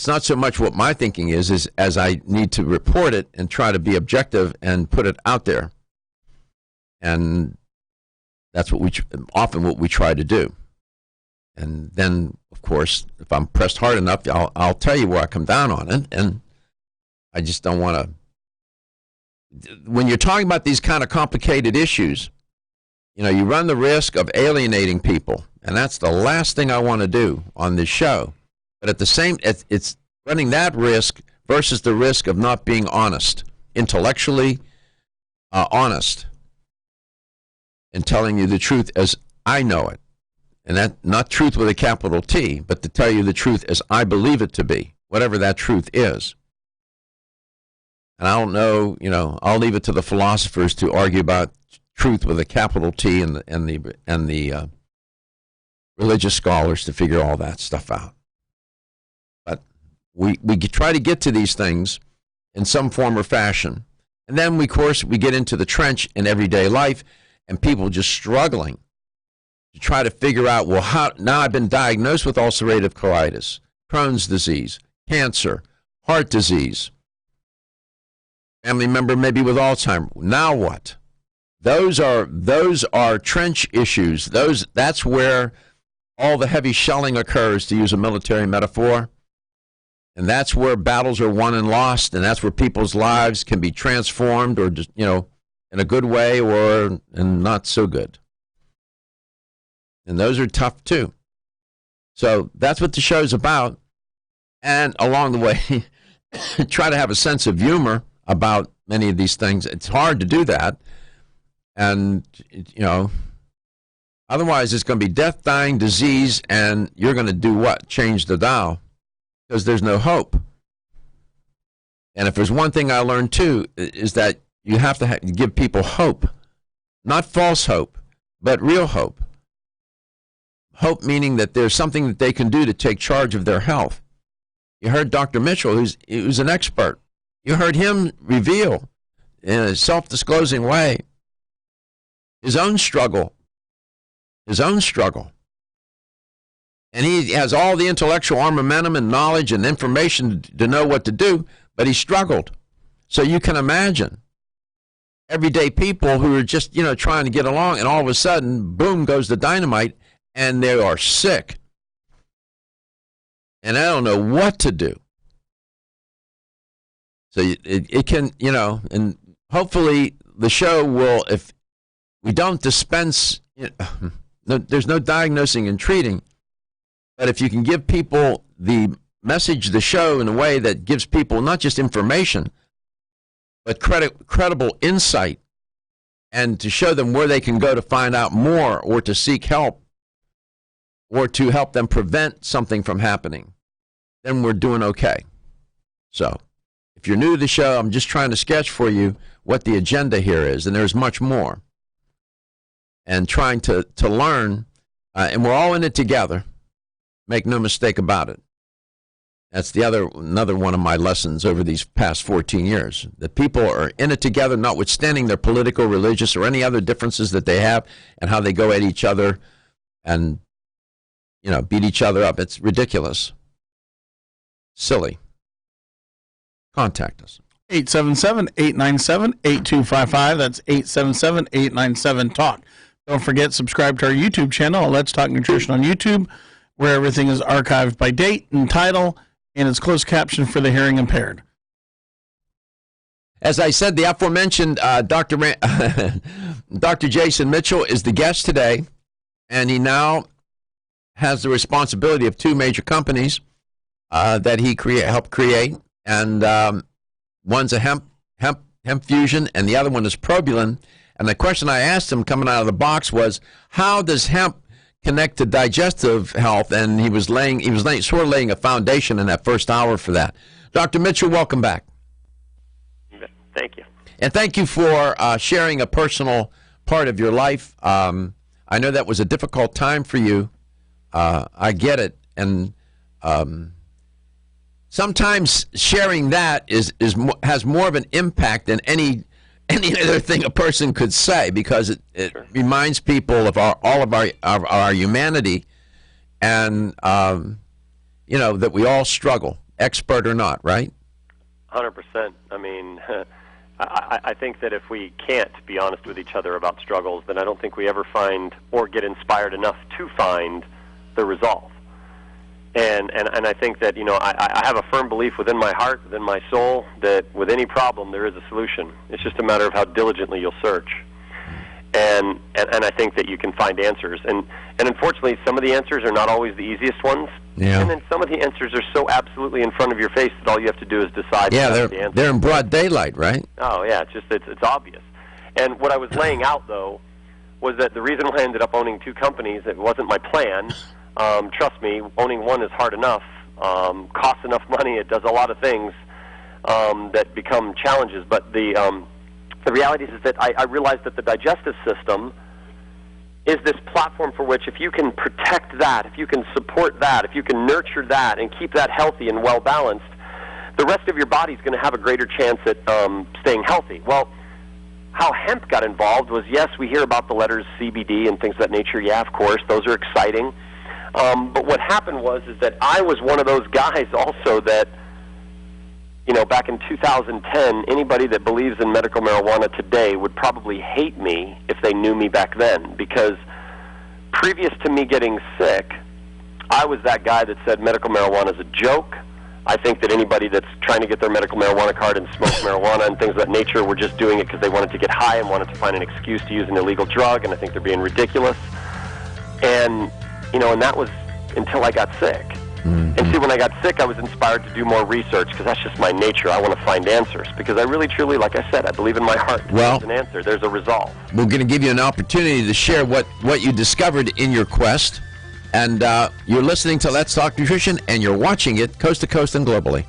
not so much what my thinking is as I need to report it and try to be objective and put it out there. And that's what we try to do. And then, of course, if I'm pressed hard enough, I'll tell you where I come down on it. And I just don't want to. When you're talking about these kind of complicated issues, you run the risk of alienating people, and that's the last thing I want to do on this show. But at the same, it's running that risk versus the risk of not being honest, intellectually honest, and telling you the truth as I know it. And that, not truth with a capital T, but to tell you the truth as I believe it to be, whatever that truth is. And I don't know, I'll leave it to the philosophers to argue about truth with a capital T and the religious scholars to figure all that stuff out. But we try to get to these things in some form or fashion. And then, of course, we get into the trench in everyday life, and people just struggling to try to figure out, well, how now I've been diagnosed with ulcerative colitis, Crohn's disease, cancer, heart disease, family member maybe with Alzheimer's. Now what? Those are trench issues. That's where all the heavy shelling occurs, to use a military metaphor. And that's where battles are won and lost, and that's where people's lives can be transformed, or just, in a good way or and not so good. And those are tough too. So that's what the show's about. And along the way, try to have a sense of humor about many of these things. It's hard to do that. And, otherwise it's going to be death, dying, disease, and you're going to do what? Change the dial, because there's no hope. And if there's one thing I learned, too, is that you have to give people hope. Not false hope, but real hope. Hope meaning that there's something that they can do to take charge of their health. You heard Dr. Mitchell, who's an expert. You heard him reveal in a self-disclosing way his own struggle. And he has all the intellectual armamentum and knowledge and information to know what to do, but he struggled. So you can imagine everyday people who are just, trying to get along, and all of a sudden, boom, goes the dynamite, and they are sick. And I don't know what to do. So it can, and hopefully the show will, if we don't dispense, there's no diagnosing and treating, but if you can give people the message, the show, in a way that gives people not just information, but credible insight, and to show them where they can go to find out more, or to seek help, or to help them prevent something from happening, then we're doing okay. So if you're new to the show, I'm just trying to sketch for you what the agenda here is, and there's much more. And trying to learn, and we're all in it together. Make no mistake about it. That's another one of my lessons over these past 14 years. That people are in it together, notwithstanding their political, religious, or any other differences that they have, and how they go at each other and, beat each other up. It's ridiculous. Silly. Contact us. 877-897-8255. That's 877-897-TALK. Don't forget, subscribe to our YouTube channel, Let's Talk Nutrition on YouTube, where everything is archived by date and title, and it's closed caption for the hearing impaired. As I said, the aforementioned Dr. Jason Mitchell is the guest today, and he now has the responsibility of two major companies that he helped create, and one's a hemp fusion, and the other one is Probiotic. And the question I asked him coming out of the box was, how does hemp connect to digestive health? And he was laying a foundation in that first hour for that. Dr. Mitchell, welcome back. Thank you. And thank you for sharing a personal part of your life. I know that was a difficult time for you. I get it. And sometimes sharing that has more of an impact than any other thing a person could say, because it sure. reminds people of all of our humanity, and that we all struggle, expert or not, right? 100%. I mean, I think that if we can't be honest with each other about struggles, then I don't think we ever find or get inspired enough to find the resolve. And I think that, I have a firm belief within my heart, within my soul, that with any problem there is a solution. It's just a matter of how diligently you'll search. And I think that you can find answers. And unfortunately, some of the answers are not always the easiest ones. Yeah. And then some of the answers are so absolutely in front of your face that all you have to do is decide. Yeah, the answer. They're in broad daylight, right? Oh, yeah, it's obvious. And what I was laying out, though, was that the reason why I ended up owning two companies, it wasn't my plan. Trust me, owning one is hard enough, costs enough money, it does a lot of things that become challenges. But the reality is that I realized that the digestive system is this platform for which, if you can protect that, if you can support that, if you can nurture that and keep that healthy and well-balanced, the rest of your body is going to have a greater chance at staying healthy. Well, how hemp got involved was, yes, we hear about the letters CBD and things of that nature. Yeah, of course, those are exciting. But what happened was that I was one of those guys also that, back in 2010, anybody that believes in medical marijuana today would probably hate me if they knew me back then, because previous to me getting sick, I was that guy that said medical marijuana is a joke. I think that anybody that's trying to get their medical marijuana card and smoke marijuana and things of that nature were just doing it because they wanted to get high and wanted to find an excuse to use an illegal drug, and I think they're being ridiculous. And and that was until I got sick. Mm-hmm. And see, when I got sick, I was inspired to do more research, because that's just my nature. I want to find answers, because I really, truly, like I said, I believe in my heart. There's an answer. There's a resolve. We're going to give you an opportunity to share what you discovered in your quest. And you're listening to Let's Talk Nutrition, and you're watching it coast to coast and globally.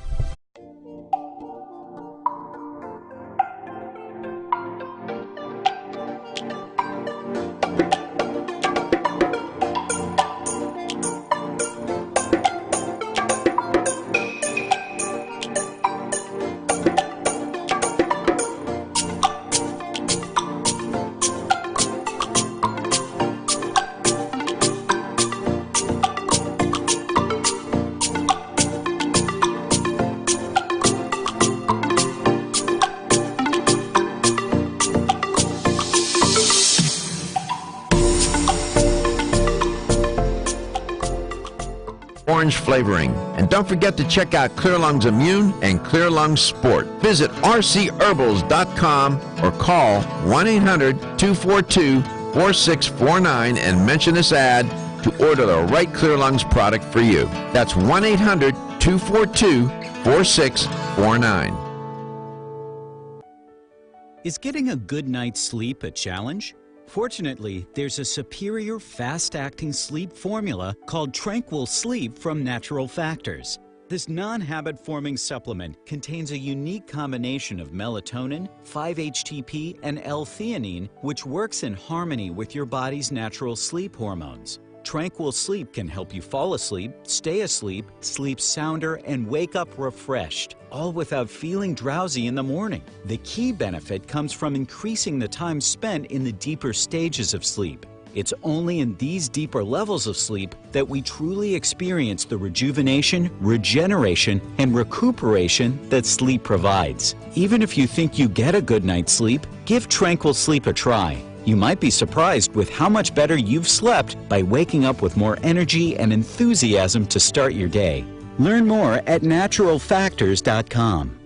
orange flavoring. And don't forget to check out Clear Lungs Immune and Clear Lungs Sport. Visit rcherbals.com or call 1-800-242-4649 and mention this ad to order the right Clear Lungs product for you. That's 1-800-242-4649. Is getting a good night's sleep a challenge? Fortunately, there's a superior fast-acting sleep formula called Tranquil Sleep from Natural Factors. This non-habit-forming supplement contains a unique combination of melatonin, 5-HTP, and L-theanine, which works in harmony with your body's natural sleep hormones. Tranquil Sleep can help you fall asleep, stay asleep, sleep sounder, and wake up refreshed, all without feeling drowsy in the morning. The key benefit comes from increasing the time spent in the deeper stages of sleep. It's only in these deeper levels of sleep that we truly experience the rejuvenation, regeneration, and recuperation that sleep provides. Even if you think you get a good night's sleep, give Tranquil Sleep a try. You might be surprised with how much better you've slept by waking up with more energy and enthusiasm to start your day. Learn more at naturalfactors.com.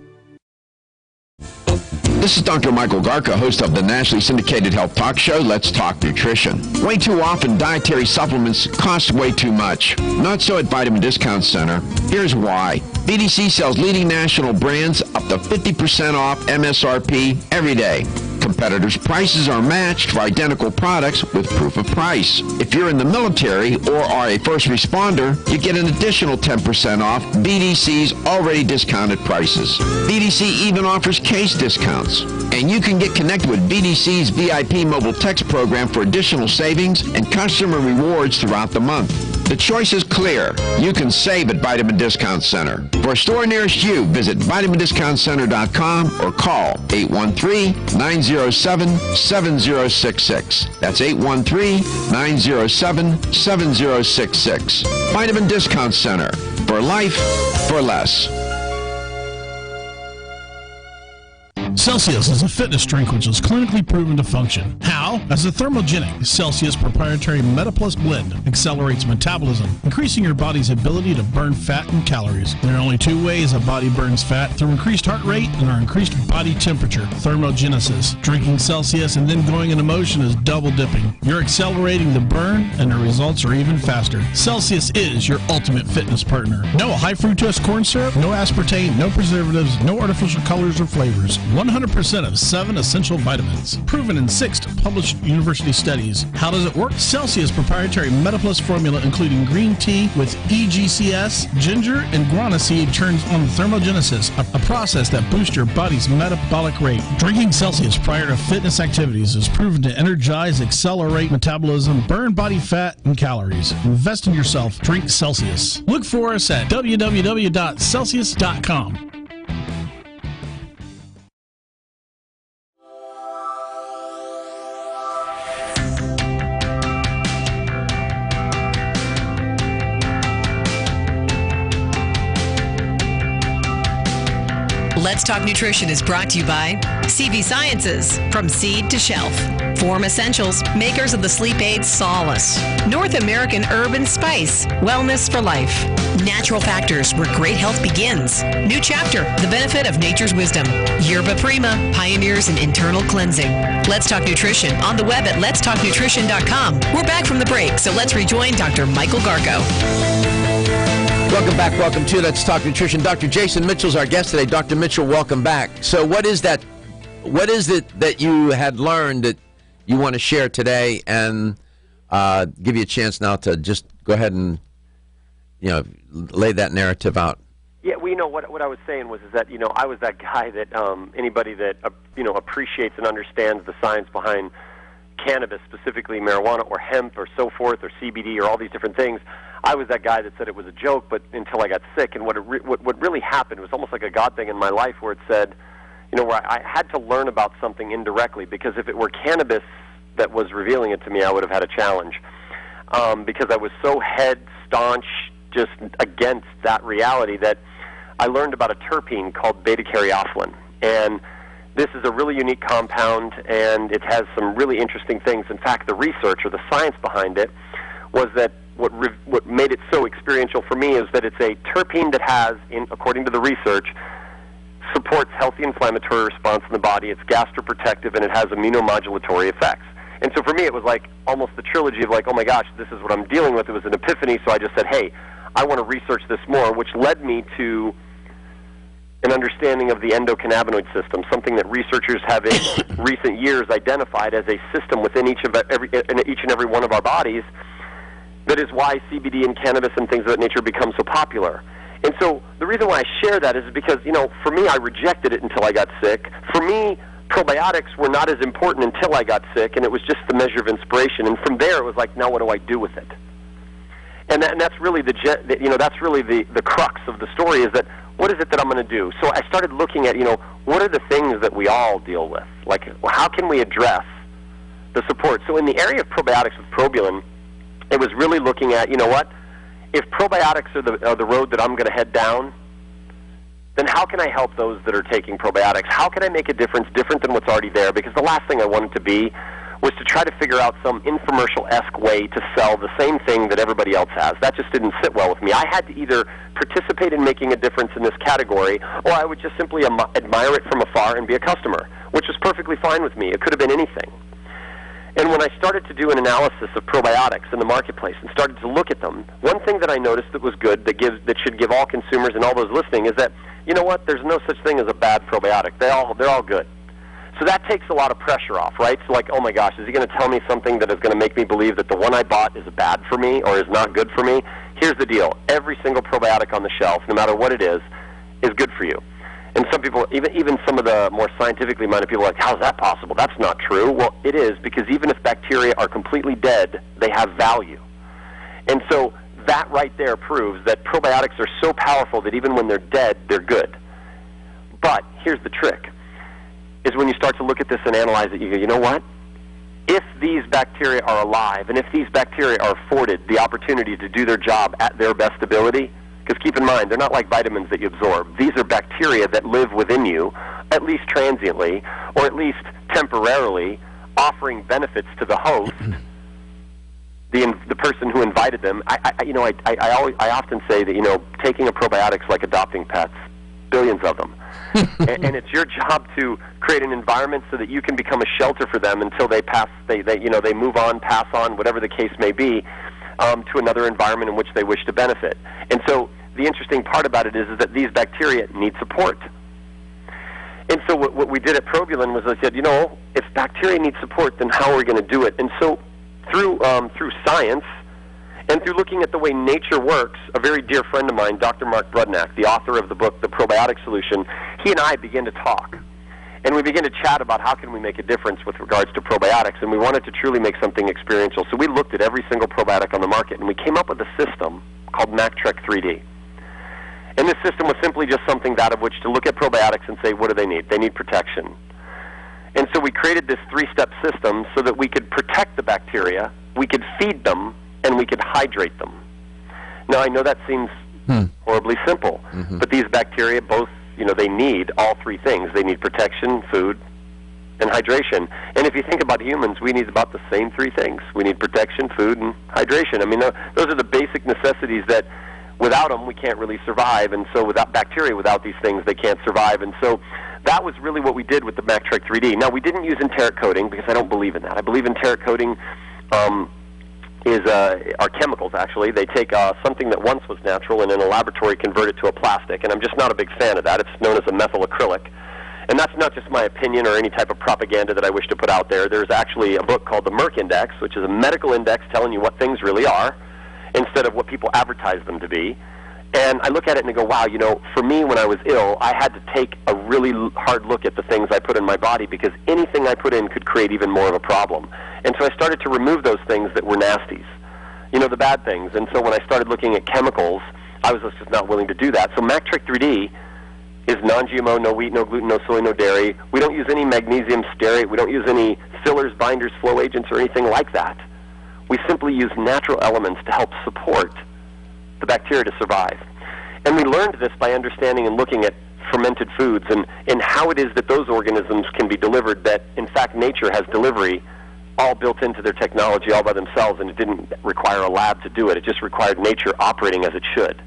This is Dr. Michael Garka, host of the nationally syndicated health talk show, Let's Talk Nutrition. Way too often, dietary supplements cost way too much. Not so at Vitamin Discount Center. Here's why. BDC sells leading national brands up to 50% off MSRP every day. Competitors' prices are matched for identical products with proof of price. If you're in the military or are a first responder, you get an additional 10% off BDC's already discounted prices. BDC even offers case discounts. And you can get connected with BDC's VIP mobile text program for additional savings and customer rewards throughout the month. The choice is clear. You can save at Vitamin Discount Center. For a store nearest you, visit vitamindiscountcenter.com or call 813-907-7066. That's 813-907-7066. Vitamin Discount Center. For life, for less. Celsius is a fitness drink which is clinically proven to function. How? As a thermogenic, Celsius proprietary MetaPlus blend accelerates metabolism, increasing your body's ability to burn fat and calories. There are only two ways a body burns fat: through increased heart rate and our increased body temperature, thermogenesis. Drinking Celsius and then going into motion is double dipping. You're accelerating the burn and the results are even faster. Celsius is your ultimate fitness partner. No high fructose corn syrup, no aspartame, no preservatives, no artificial colors or flavors. 100% of 7 essential vitamins. Proven in 6 published university studies. How does it work? Celsius proprietary MetaPlus formula, including green tea with EGCS, ginger, and guarana seed, turns on thermogenesis, a process that boosts your body's metabolic rate. Drinking Celsius prior to fitness activities is proven to energize, accelerate metabolism, burn body fat and calories. Invest in yourself. Drink Celsius. Look for us at www.celsius.com. Let's Talk Nutrition is brought to you by CV Sciences, from seed to shelf. Form Essentials, makers of the sleep aid Solace. North American Herb and Spice, wellness for life. Natural Factors, where great health begins. New chapter, the benefit of nature's wisdom. Yerba Prima, pioneers in internal cleansing. Let's Talk Nutrition, on the web at letstalknutrition.com. We're back from the break, so let's rejoin Dr. Michael Garko. Welcome back. Welcome to Let's Talk Nutrition. Dr. Jason Mitchell's our guest today. Dr. Mitchell, welcome back. So what is that? What is it that you had learned that you want to share today, and give you a chance now to just go ahead and, lay that narrative out? Yeah, well, what I was saying was that, I was that guy that anybody that, appreciates and understands the science behind cannabis, specifically marijuana or hemp or so forth, or CBD or all these different things, I was that guy that said it was a joke, but until I got sick. And what really happened was almost like a God thing in my life, where it said, where I had to learn about something indirectly, because if it were cannabis that was revealing it to me, I would have had a challenge, because I was so head staunch just against that reality that I learned about a terpene called beta-caryophyllene. And this is a really unique compound, and it has some really interesting things. In fact, the research or the science behind it was that what made it so experiential for me is that it's a terpene that has, according to the research, supports healthy inflammatory response in the body. It's gastroprotective, and it has immunomodulatory effects. And so for me, it was like almost the trilogy of like, oh my gosh, this is what I'm dealing with. It was an epiphany, so I just said, hey, I want to research this more, which led me to an understanding of the endocannabinoid system, something that researchers have in recent years identified as a system within each and every one of our bodies. That is why CBD and cannabis and things of that nature become so popular. And so the reason why I share that is because, for me, I rejected it until I got sick. For me, probiotics were not as important until I got sick, and it was just the measure of inspiration. And from there, it was like, now what do I do with it? And that's really the crux of the story, is that what is it that I'm going to do? So I started looking at, what are the things that we all deal with? Like, how can we address the support? So in the area of probiotics with Probulin, it was really looking at, if probiotics are the road that I'm going to head down, then how can I help those that are taking probiotics? How can I make a difference different than what's already there? Because the last thing I wanted to be was to try to figure out some infomercial-esque way to sell the same thing that everybody else has. That just didn't sit well with me. I had to either participate in making a difference in this category, or I would just simply admire it from afar and be a customer, which was perfectly fine with me. It could have been anything. And when I started to do an analysis of probiotics in the marketplace and started to look at them, one thing that I noticed that was good, that should give all consumers and all those listening, is that, there's no such thing as a bad probiotic. They're all good. So that takes a lot of pressure off, right? So like, oh my gosh, is he going to tell me something that is going to make me believe that the one I bought is bad for me or is not good for me? Here's the deal. Every single probiotic on the shelf, no matter what it is good for you. And some people, even some of the more scientifically minded people, are like, how is that possible? That's not true. Well, it is, because even if bacteria are completely dead, they have value. And so that right there proves that probiotics are so powerful that even when they're dead, they're good. But here's the trick, is when you start to look at this and analyze it, you go, you know what? If these bacteria are alive, and if these bacteria are afforded the opportunity to do their job at their best ability, because keep in mind, they're not like vitamins that you absorb. These are bacteria that live within you, at least transiently, or at least temporarily, offering benefits to the host, the person who invited them. I often say that, taking a probiotic's like adopting pets, billions of them. and it's your job to create an environment so that you can become a shelter for them until they move on, pass on, whatever the case may be, to another environment in which they wish to benefit. And so the interesting part about it is that these bacteria need support. And so what we did at Probulin was I said, if bacteria need support, then how are we going to do it? And so through science and through looking at the way nature works, a very dear friend of mine, Dr. Mark Brudnak, the author of the book, The Probiotic Solution, he and I began to talk. And we began to chat about how can we make a difference with regards to probiotics, and we wanted to truly make something experiential. So we looked at every single probiotic on the market, and we came up with a system called MacTrek 3D. And this system was simply just something out of which to look at probiotics and say, what do they need? They need protection. And so we created this three-step system so that we could protect the bacteria, we could feed them, and we could hydrate them. Now, I know that seems horribly simple, but these bacteria both, they need all three things. They need protection, food, and hydration. And if you think about humans, we need about the same three things. We need protection, food, and hydration. I mean, those are the basic necessities that without them, we can't really survive. And so without bacteria, without these things, they can't survive. And so that was really what we did with the MacTrek 3D. Now, we didn't use enteric coating because I don't believe in that. I believe enteric coating are chemicals, actually. They take something that once was natural and in a laboratory convert it to a plastic, and I'm just not a big fan of that. It's known as a methyl acrylic. And that's not just my opinion or any type of propaganda that I wish to put out there. There's actually a book called the Merck Index, which is a medical index telling you what things really are instead of what people advertise them to be. And I look at it and I go, wow, for me when I was ill, I had to take a really hard look at the things I put in my body because anything I put in could create even more of a problem. And so I started to remove those things that were nasties, the bad things. And so when I started looking at chemicals, I was just not willing to do that. So MacTrek 3D is non-GMO, no wheat, no gluten, no soy, no dairy. We don't use any magnesium stearate. We don't use any fillers, binders, flow agents, or anything like that. We simply use natural elements to help support the bacteria to survive. And we learned this by understanding and looking at fermented foods and how it is that those organisms can be delivered, that in fact nature has delivery all built into their technology all by themselves, and it didn't require a lab to do it. It just required nature operating as it should.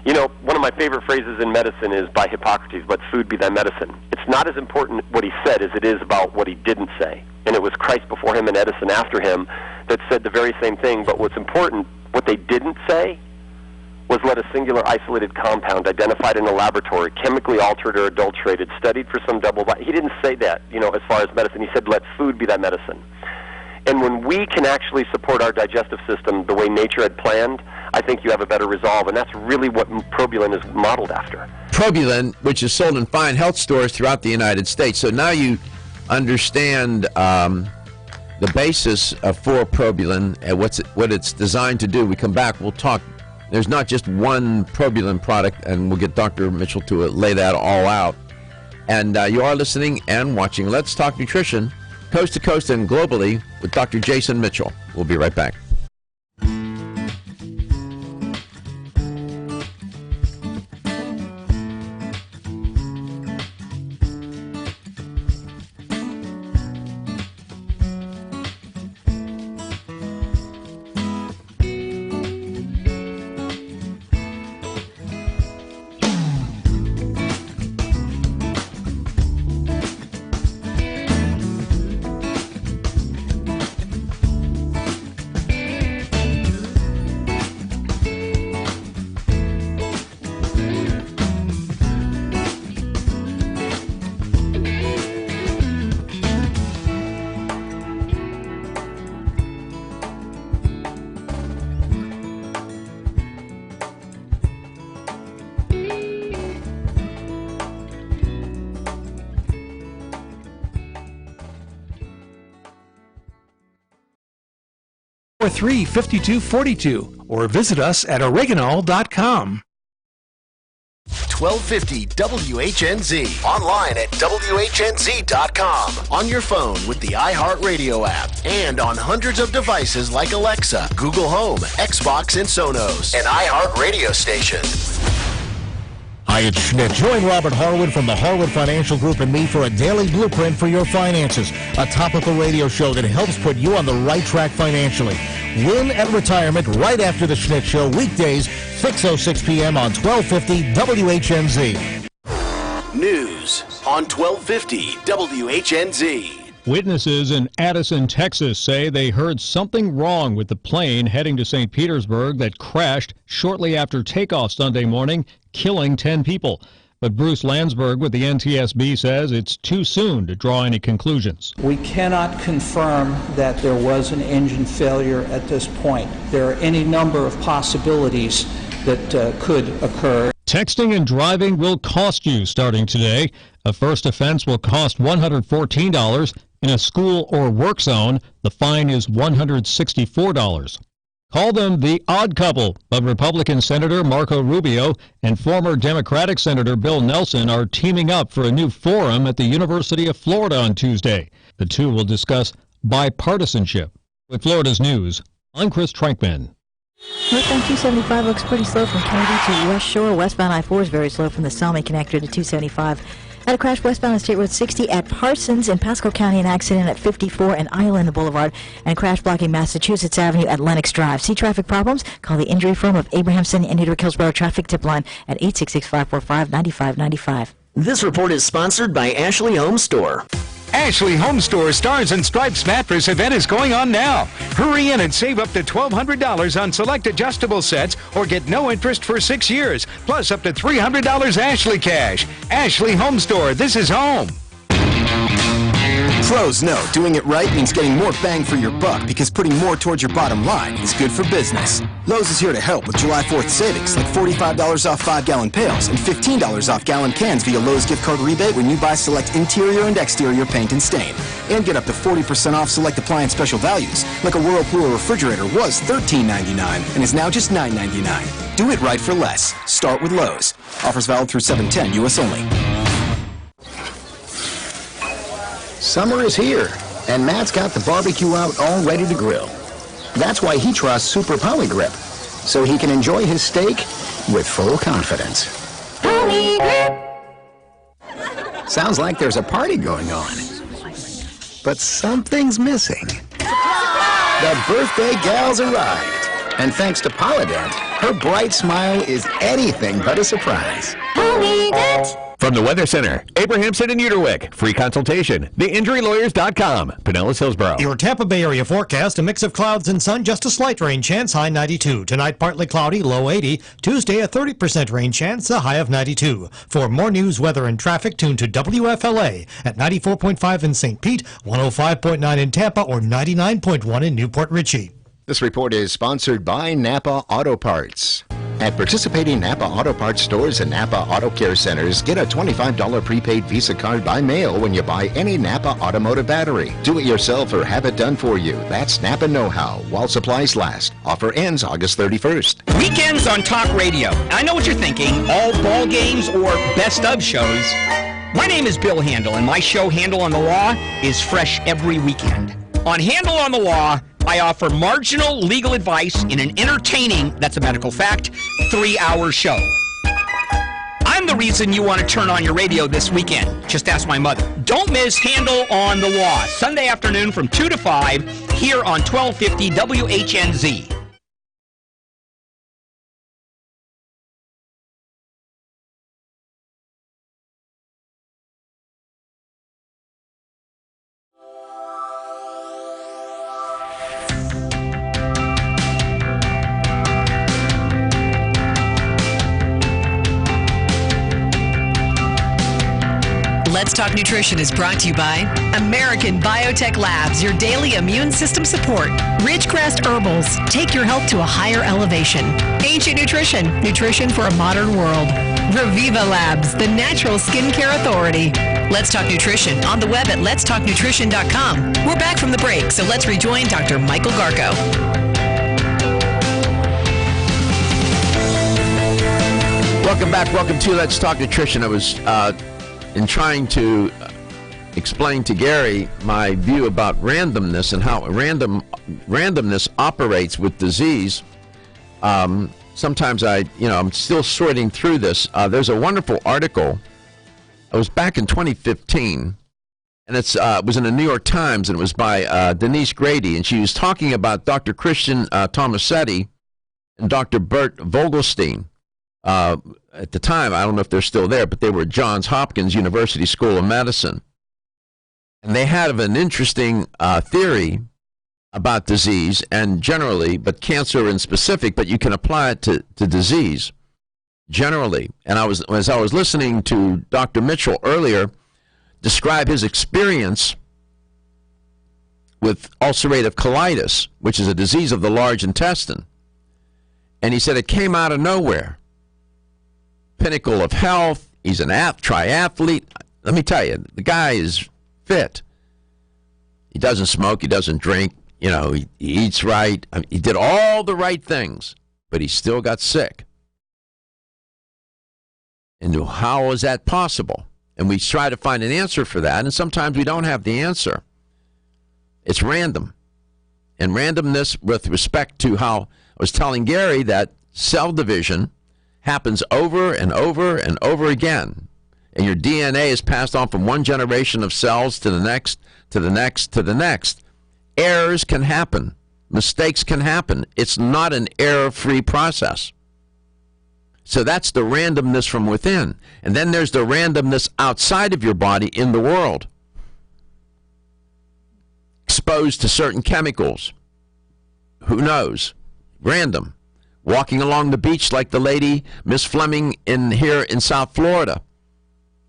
You know, one of my favorite phrases in medicine is by Hippocrates, "Let food be thy medicine." It's not as important what he said as it is about what he didn't say. And it was Christ before him and Edison after him that said the very same thing. But what's important, what they didn't say, was let a singular isolated compound identified in a laboratory, chemically altered or adulterated, studied for some double... He didn't say that, you know, as far as medicine. He said, let food be thy medicine. And when we can actually support our digestive system the way nature had planned, I think you have a better resolve, and that's really what Probulin is modeled after. Probulin, which is sold in fine health stores throughout the United States. So now you understand the basis for Probulin and what it's designed to do. We come back, we'll talk. There's not just one Probulin product, and we'll get Dr. Mitchell to lay that all out. And you are listening and watching Let's Talk Nutrition, coast to coast and globally, with Dr. Jason Mitchell. We'll be right back. or 35242, or visit us at oregonol.com. 1250 WHNZ. Online at WHNZ.com. On your phone with the iHeartRadio app. And on hundreds of devices like Alexa, Google Home, Xbox, and Sonos. An iHeartRadio station. Hi, it's Schmidt. Join Robert Harwood from the Harwood Financial Group and me for a daily blueprint for your finances. A topical radio show that helps put you on the right track financially. Win at retirement right after the Schmidt Show, weekdays, 6:06 p.m. on 1250 WHNZ. News on 1250 WHNZ. Witnesses in Addison, Texas say they heard something wrong with the plane heading to St. Petersburg that crashed shortly after takeoff Sunday morning, killing 10 people. But Bruce Landsberg with the NTSB says it's too soon to draw any conclusions. We cannot confirm that there was an engine failure at this point. There are any number of possibilities that could occur. Texting and driving will cost you starting today. A first offense will cost $114. In a school or work zone, the fine is $164. Call them the odd couple, but Republican Senator Marco Rubio and former Democratic Senator Bill Nelson are teaming up for a new forum at the University of Florida on Tuesday. The two will discuss bipartisanship. With Florida's News, I'm Chris Trankman. Northbound 275 looks pretty slow from Kennedy to West Shore. Westbound I-4 is very slow from the Selmy connector to 275. Had a crash westbound on State Road 60 at Parsons in Pasco County, an accident at 54 and Island Boulevard, and a crash blocking Massachusetts Avenue at Lenox Drive. See traffic problems? Call the injury firm of Abrahamson and Newark Hillsborough traffic tip line at 866-545-9595. This report is sponsored by Ashley Home Store. Ashley Home Store Stars and Stripes mattress event is going on now. Hurry in and save up to $1,200 on select adjustable sets or get no interest for 6 years, plus up to $300 Ashley cash. Ashley Home Store, this is home. Pros know doing it right means getting more bang for your buck because putting more towards your bottom line is good for business. Lowe's is here to help with July 4th savings like $45 off 5-gallon pails and $15 off gallon cans via Lowe's gift card rebate when you buy select interior and exterior paint and stain. And get up to 40% off select appliance special values like a Whirlpool refrigerator was $13.99 and is now just $9.99. Do it right for less. Start with Lowe's. Offers valid through 7/10 U.S. only. Summer is here, and Matt's got the barbecue out all ready to grill. That's why he trusts Super Poly Grip, so he can enjoy his steak with full confidence. Poly Grip! Sounds like there's a party going on. but something's missing. The birthday gal's arrived. And thanks to Polydent, her bright smile is anything but a surprise. From the Weather Center, Abrahamson and Uterwick. Free consultation. TheInjuryLawyers.com. Pinellas Hillsborough. Your Tampa Bay area forecast, a mix of clouds and sun, just a slight rain chance, high 92. Tonight, partly cloudy, low 80. Tuesday, a 30% rain chance, a high of 92. For more news, weather, and traffic, tune to WFLA at 94.5 in St. Pete, 105.9 in Tampa, or 99.1 in Newport Richey. This report is sponsored by Napa Auto Parts. At participating Napa Auto Parts stores and Napa Auto Care Centers, get a $25 prepaid Visa card by mail when you buy any Napa automotive battery. Do it yourself or have it done for you. That's Napa Know-How while supplies last. Offer ends August 31st. Weekends on talk radio. I know what you're thinking. All ball games or best of shows. My name is Bill Handel, and my show Handel on the Law is fresh every weekend. On Handel on the Law, I offer marginal legal advice in an entertaining, that's a medical fact, 3-hour show. I'm the reason you want to turn on your radio this weekend. Just ask my mother. Don't miss Handel on the Law, Sunday afternoon from 2 to 5 here on 1250 WHNZ. Let's Talk Nutrition is brought to you by American Biotech Labs, your daily immune system support. Ridgecrest Herbals, take your health to a higher elevation. Ancient Nutrition, nutrition for a modern world. Reviva Labs, the natural skincare authority. Let's Talk Nutrition on the web at letstalknutrition.com. We're back from the break, so let's rejoin Dr. Michael Garko. Welcome back. Welcome to Let's Talk Nutrition. I was in trying to explain to Gary my view about randomness and how randomness operates with disease. Sometimes I'm still sorting through this. There's a wonderful article. It was back in 2015, and it was in the New York Times, and it was by Denise Grady, and she was talking about Dr. Christian Tomasetti and Dr. Bert Vogelstein. At the time, I don't know if they're still there, but they were at Johns Hopkins University School of Medicine. And they had an interesting theory about disease and generally, but cancer in specific, but you can apply it to disease generally. And as I was listening to Dr. Mitchell earlier describe his experience with ulcerative colitis, which is a disease of the large intestine. And he said it came out of nowhere. Pinnacle of health. He's an triathlete. Let me tell you, the guy is fit. He doesn't smoke. He doesn't drink. He eats right. He did all the right things, but he still got sick. And how is that possible? And we try to find an answer for that, and sometimes we don't have the answer. It's random. And randomness with respect to how I was telling Gary that cell division happens over and over and over again. And your DNA is passed on from one generation of cells to the next, to the next, to the next. Errors can happen. Mistakes can happen. It's not an error-free process. So that's the randomness from within. And then there's the randomness outside of your body in the world. Exposed to certain chemicals. Who knows? Random. Walking along the beach like the lady, Miss Fleming, here in South Florida,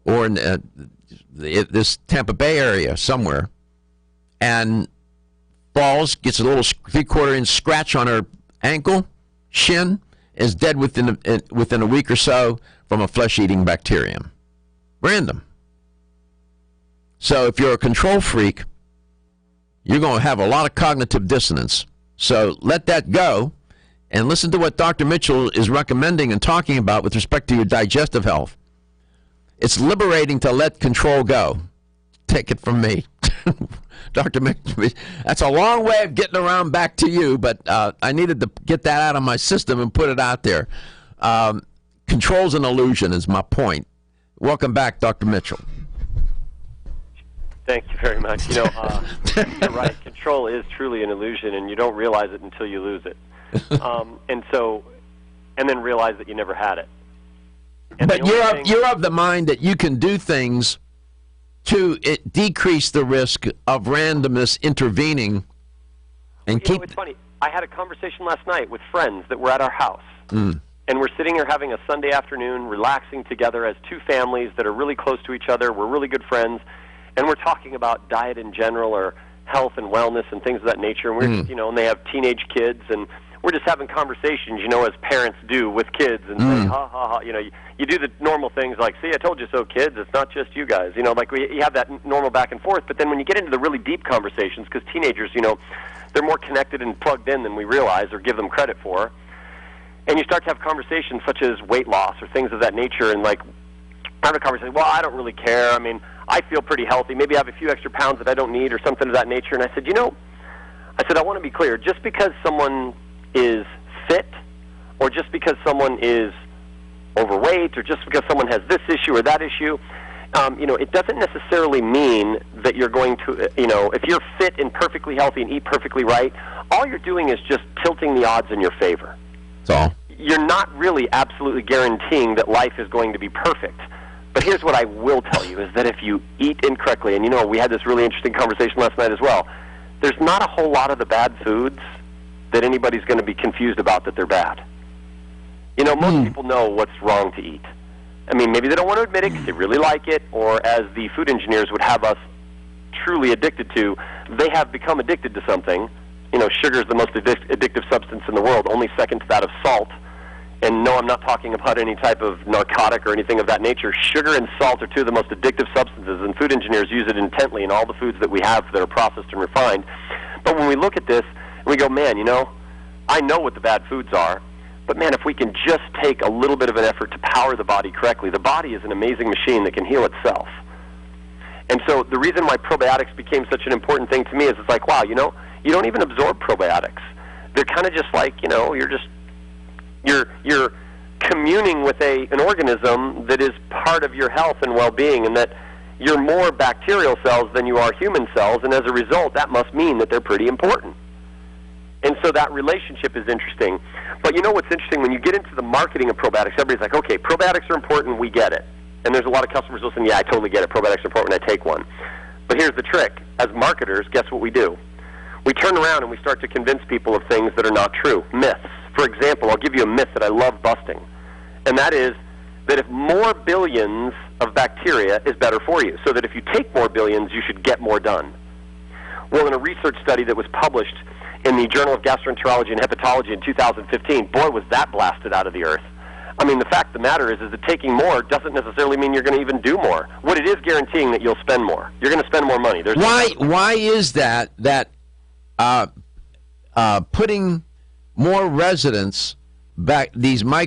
or in this Tampa Bay area somewhere, and falls, gets a little 3/4 inch scratch on her ankle, shin, is dead within a week or so from a flesh-eating bacterium. Random. So if you're a control freak, you're going to have a lot of cognitive dissonance. So let that go. And listen to what Dr. Mitchell is recommending and talking about with respect to your digestive health. It's liberating to let control go. Take it from me. Dr. Mitchell, that's a long way of getting around back to you, but I needed to get that out of my system and put it out there. Control's an illusion is my point. Welcome back, Dr. Mitchell. Thank you very much. You're right. Control is truly an illusion, and you don't realize it until you lose it. And then realize that you never had it. And but you're of the mind that you can do things to decrease the risk of randomness intervening and keep. It's funny. I had a conversation last night with friends that were at our house. And we're sitting here having a Sunday afternoon, relaxing together as two families that are really close to each other. We're really good friends. And we're talking about diet in general or health and wellness and things of that nature. And we're and they have teenage kids. And we're just having conversations, as parents do with kids. And say, ha, ha, ha. You do the normal things like, see, I told you so, kids. It's not just you guys. You have that normal back and forth. But then when you get into the really deep conversations, because teenagers, they're more connected and plugged in than we realize or give them credit for. And you start to have conversations such as weight loss or things of that nature, and I have a conversation, well, I don't really care. I mean, I feel pretty healthy. Maybe I have a few extra pounds that I don't need or something of that nature. And I said, I want to be clear. Just because someone is fit or just because someone is overweight or just because someone has this issue or that issue, it doesn't necessarily mean that you're going to, if you're fit and perfectly healthy and eat perfectly right, all you're doing is just tilting the odds in your favor. That's all. You're not really absolutely guaranteeing that life is going to be perfect. But here's what I will tell you, is that if you eat incorrectly, and we had this really interesting conversation last night as well, there's not a whole lot of the bad foods that anybody's going to be confused about that they're bad. Most people know what's wrong to eat. I mean, maybe they don't want to admit it because they really like it, or as the food engineers would have us truly addicted to, they have become addicted to something. Sugar is the most addictive substance in the world, only second to that of salt. And no, I'm not talking about any type of narcotic or anything of that nature. Sugar and salt are two of the most addictive substances, and food engineers use it intently in all the foods that we have that are processed and refined. But when we look at this, we go, man, I know what the bad foods are, but man, if we can just take a little bit of an effort to power the body correctly, the body is an amazing machine that can heal itself. And so the reason why probiotics became such an important thing to me is it's like, wow, you don't even absorb probiotics. They're kind of just like, you're communing with an organism that is part of your health and well-being, and that you're more bacterial cells than you are human cells, and as a result, that must mean that they're pretty important. And so that relationship is interesting. But what's interesting, when you get into the marketing of probiotics, everybody's like, okay, probiotics are important, we get it. And there's a lot of customers listening, yeah, I totally get it, probiotics are important when I take one. But here's the trick. As marketers, guess what we do? We turn around and we start to convince people of things that are not true. Myths. For example, I'll give you a myth that I love busting. And that is that if more billions of bacteria is better for you. So that if you take more billions, you should get more done. Well, in a research study that was published in the Journal of Gastroenterology and Hepatology in 2015, boy, was that blasted out of the earth. I mean, the fact of the matter is that taking more doesn't necessarily mean you're going to even do more. What it is guaranteeing that you'll spend more. You're going to spend more money. Why is that putting more residents back, these more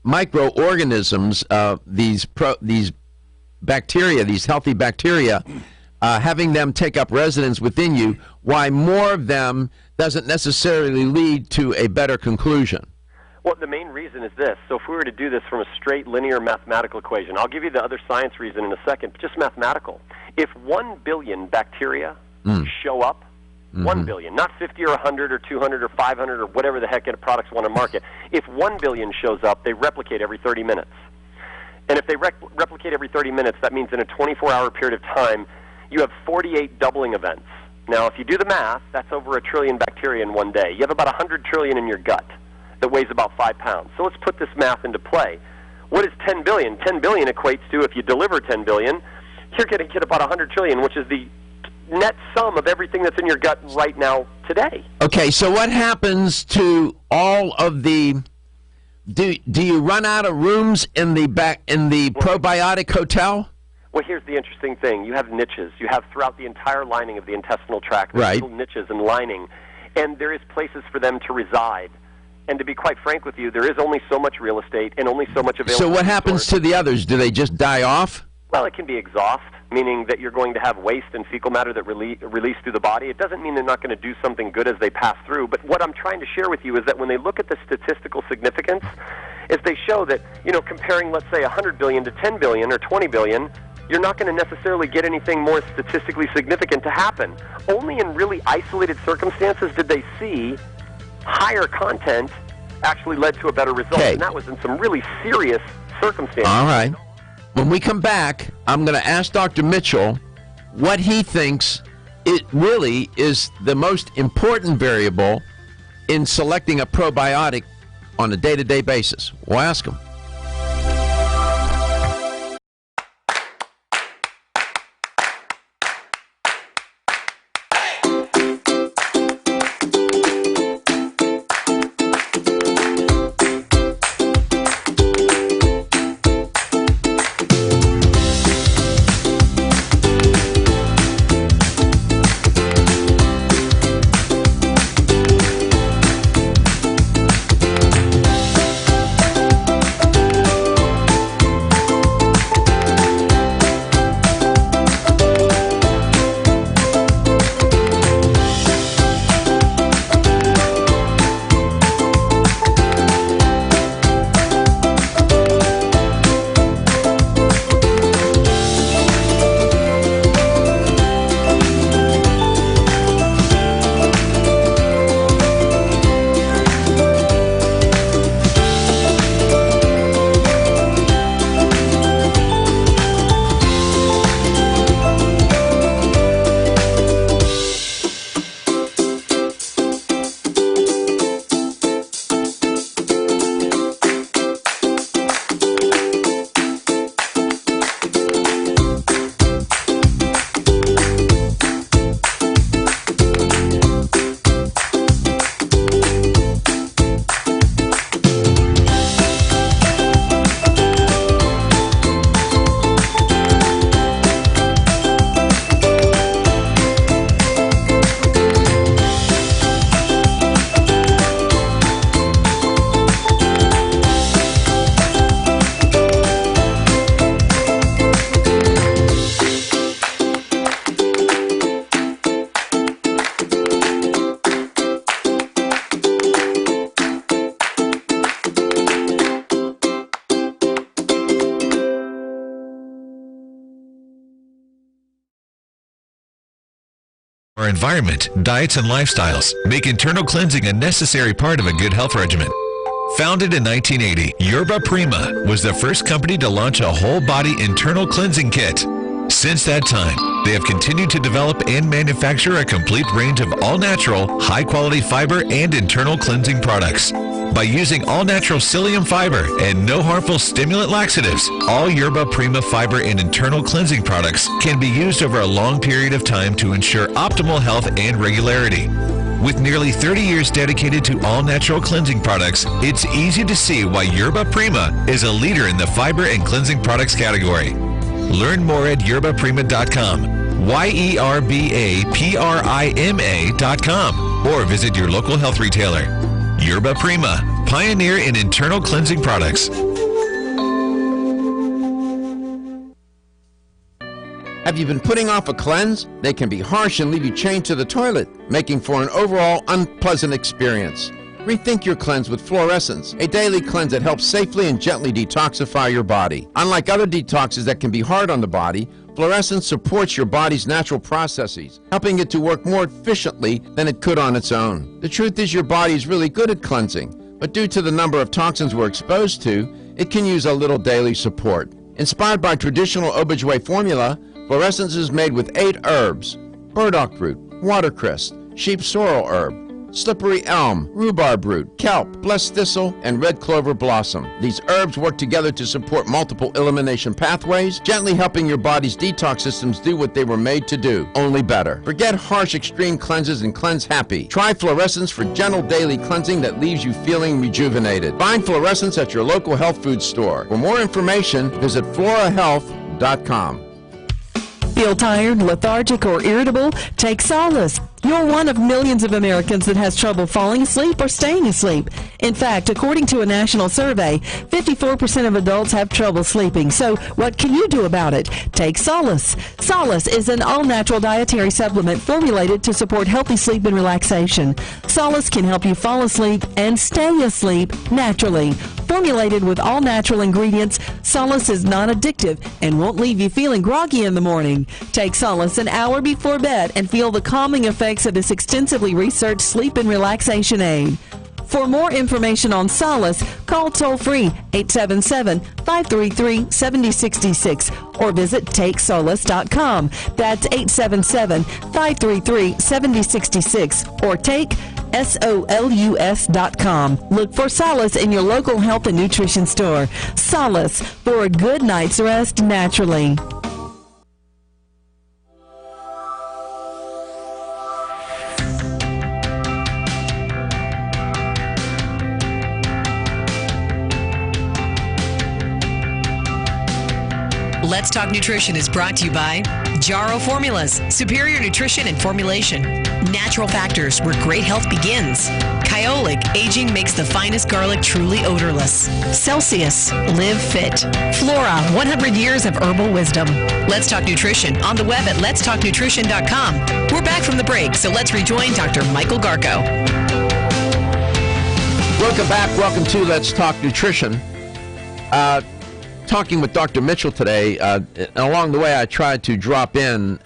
microorganisms, these bacteria, these healthy bacteria, having them take up residence within you, why more of them doesn't necessarily lead to a better conclusion? Well, the main reason is this. So if we were to do this from a straight linear mathematical equation, I'll give you the other science reason in a second, but just mathematical. If 1 billion bacteria show up, 1 billion, not 50 or 100 or 200 or 500 or whatever the heck products want to market. If 1 billion shows up, they replicate every 30 minutes. And if they replicate every 30 minutes, that means in a 24-hour period of time, you have 48 doubling events. Now, if you do the math, that's over 1 trillion bacteria in one day. You have about 100 trillion in your gut that weighs about 5 pounds. So let's put this math into play. What is 10 billion? 10 billion equates to, if you deliver 10 billion, you're going to get about 100 trillion, which is the net sum of everything that's in your gut right now today. Okay, so what happens to all of the... Do you run out of rooms in the probiotic hotel? Well, here's the interesting thing. You have niches. You have throughout the entire lining of the intestinal tract, right, little niches and lining, and there is places for them to reside. And to be quite frank with you, there is only so much real estate and only so much available. So what happens to the others? Do they just die off? Well, it can be exhaust, meaning that you're going to have waste and fecal matter that release through the body. It doesn't mean they're not going to do something good as they pass through. But what I'm trying to share with you is that when they look at the statistical significance, is they show that, comparing, let's say, 100 billion to 10 billion or 20 billion, you're not going to necessarily get anything more statistically significant to happen. Only in really isolated circumstances did they see higher content actually led to a better result, and that was in some really serious circumstances. All right. When we come back, I'm going to ask Dr. Mitchell what he thinks it really is the most important variable in selecting a probiotic on a day-to-day basis. We'll ask him. Our environment, diets, and lifestyles make internal cleansing a necessary part of a good health regimen. Founded in 1980, Yerba Prima was the first company to launch a whole-body internal cleansing kit. Since that time, they have continued to develop and manufacture a complete range of all-natural, high-quality fiber and internal cleansing products. By using all-natural psyllium fiber and no harmful stimulant laxatives, all Yerba Prima fiber and internal cleansing products can be used over a long period of time to ensure optimal health and regularity. With nearly 30 years dedicated to all-natural cleansing products, it's easy to see why Yerba Prima is a leader in the fiber and cleansing products category. Learn more at yerbaprima.com, YERBAPRIMA.com, or visit your local health retailer. Yerba Prima, pioneer in internal cleansing products. Have you been putting off a cleanse? They can be harsh and leave you chained to the toilet, making for an overall unpleasant experience. Rethink your cleanse with Fluorescence, a daily cleanse that helps safely and gently detoxify your body. Unlike other detoxes that can be hard on the body, Fluorescence supports your body's natural processes, helping it to work more efficiently than it could on its own. The truth is your body is really good at cleansing, but due to the number of toxins we're exposed to, it can use a little daily support. Inspired by traditional OBGYN formula, Fluorescence is made with 8 herbs: burdock root, watercress, sheep sorrel herb, slippery elm, rhubarb root, kelp, blessed thistle, and red clover blossom. These herbs work together to support multiple elimination pathways, gently helping your body's detox systems do what they were made to do, only better. Forget harsh extreme cleanses and cleanse happy. Try Fluorescence for gentle daily cleansing that leaves you feeling rejuvenated. Find Fluorescence at your local health food store. For more information, visit florahealth.com. Feel tired, lethargic, or irritable? Take solace. You're one of millions of Americans that has trouble falling asleep or staying asleep. In fact, according to a national survey, 54% of adults have trouble sleeping. So what can you do about it? Take Solace. Solace is an all-natural dietary supplement formulated to support healthy sleep and relaxation. Solace can help you fall asleep and stay asleep naturally. Formulated with all-natural ingredients, Solace is non-addictive and won't leave you feeling groggy in the morning. Take Solace an hour before bed and feel the calming effects of this extensively researched sleep and relaxation aid. For more information on Solace, call toll-free 877-533-7066 or visit TakeSolace.com. That's 877-533-7066 or take SOLUS.com. Look for Solace in your local health and nutrition store. Solace, for a good night's rest naturally. Let's Talk Nutrition is brought to you by Jarrow Formulas, superior nutrition and formulation. Natural Factors, where great health begins. Kyolic, aging makes the finest garlic truly odorless. Celsius, live fit. Flora, 100 years of herbal wisdom. Let's Talk Nutrition on the web at letstalknutrition.com. We're back from the break, so let's rejoin Dr. Michael Garko. Welcome back. Welcome to Let's Talk Nutrition. Talking with Dr. Mitchell today, and along the way I tried to drop in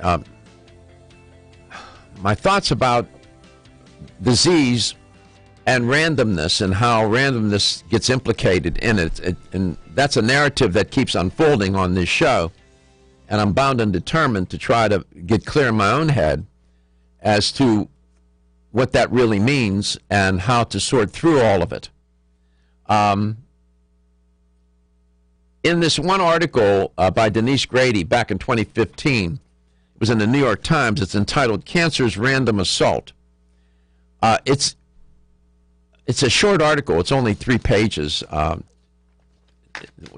my thoughts about disease and randomness and how randomness gets implicated in it. And that's a narrative that keeps unfolding on this show, and I'm bound and determined to try to get clear in my own head as to what that really means and how to sort through all of it. In this one article by Denise Grady back in 2015, it was in the New York Times. It's entitled "Cancer's Random Assault." It's a short article. It's only 3 pages. It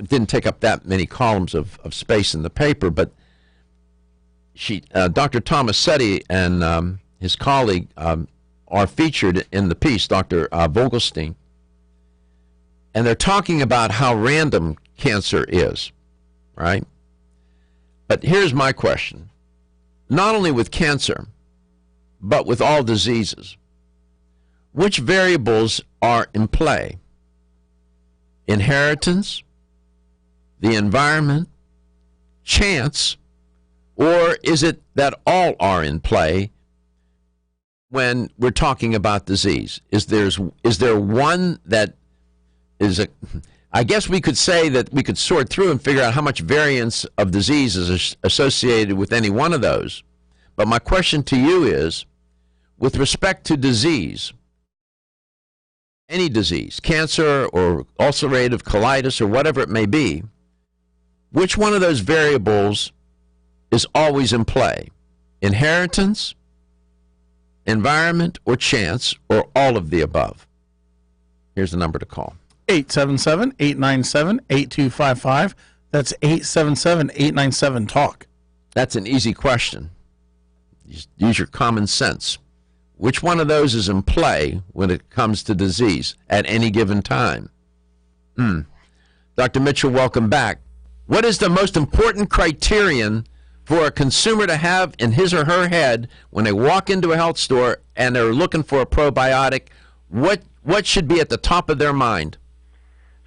didn't take up that many columns of space in the paper, but Dr. Thomas Setti and his colleague are featured in the piece, Dr. Vogelstein, and they're talking about how random cancer is, right? But here's my question. Not only with cancer, but with all diseases, which variables are in play? Inheritance, the environment, chance, or is it that all are in play when we're talking about disease? Is there one that is I guess we could say that we could sort through and figure out how much variance of disease is associated with any one of those. But my question to you is, with respect to disease, any disease, cancer or ulcerative colitis or whatever it may be, which one of those variables is always in play? Inheritance, environment, or chance, or all of the above? Here's the number to call. 877-897-8255. That's 877-897-TALK. That's an easy question. Use your common sense. Which one of those is in play when it comes to disease at any given time? Dr. Mitchell, welcome back. What is the most important criterion for a consumer to have in his or her head when they walk into a health store and they're looking for a probiotic? What should be at the top of their mind?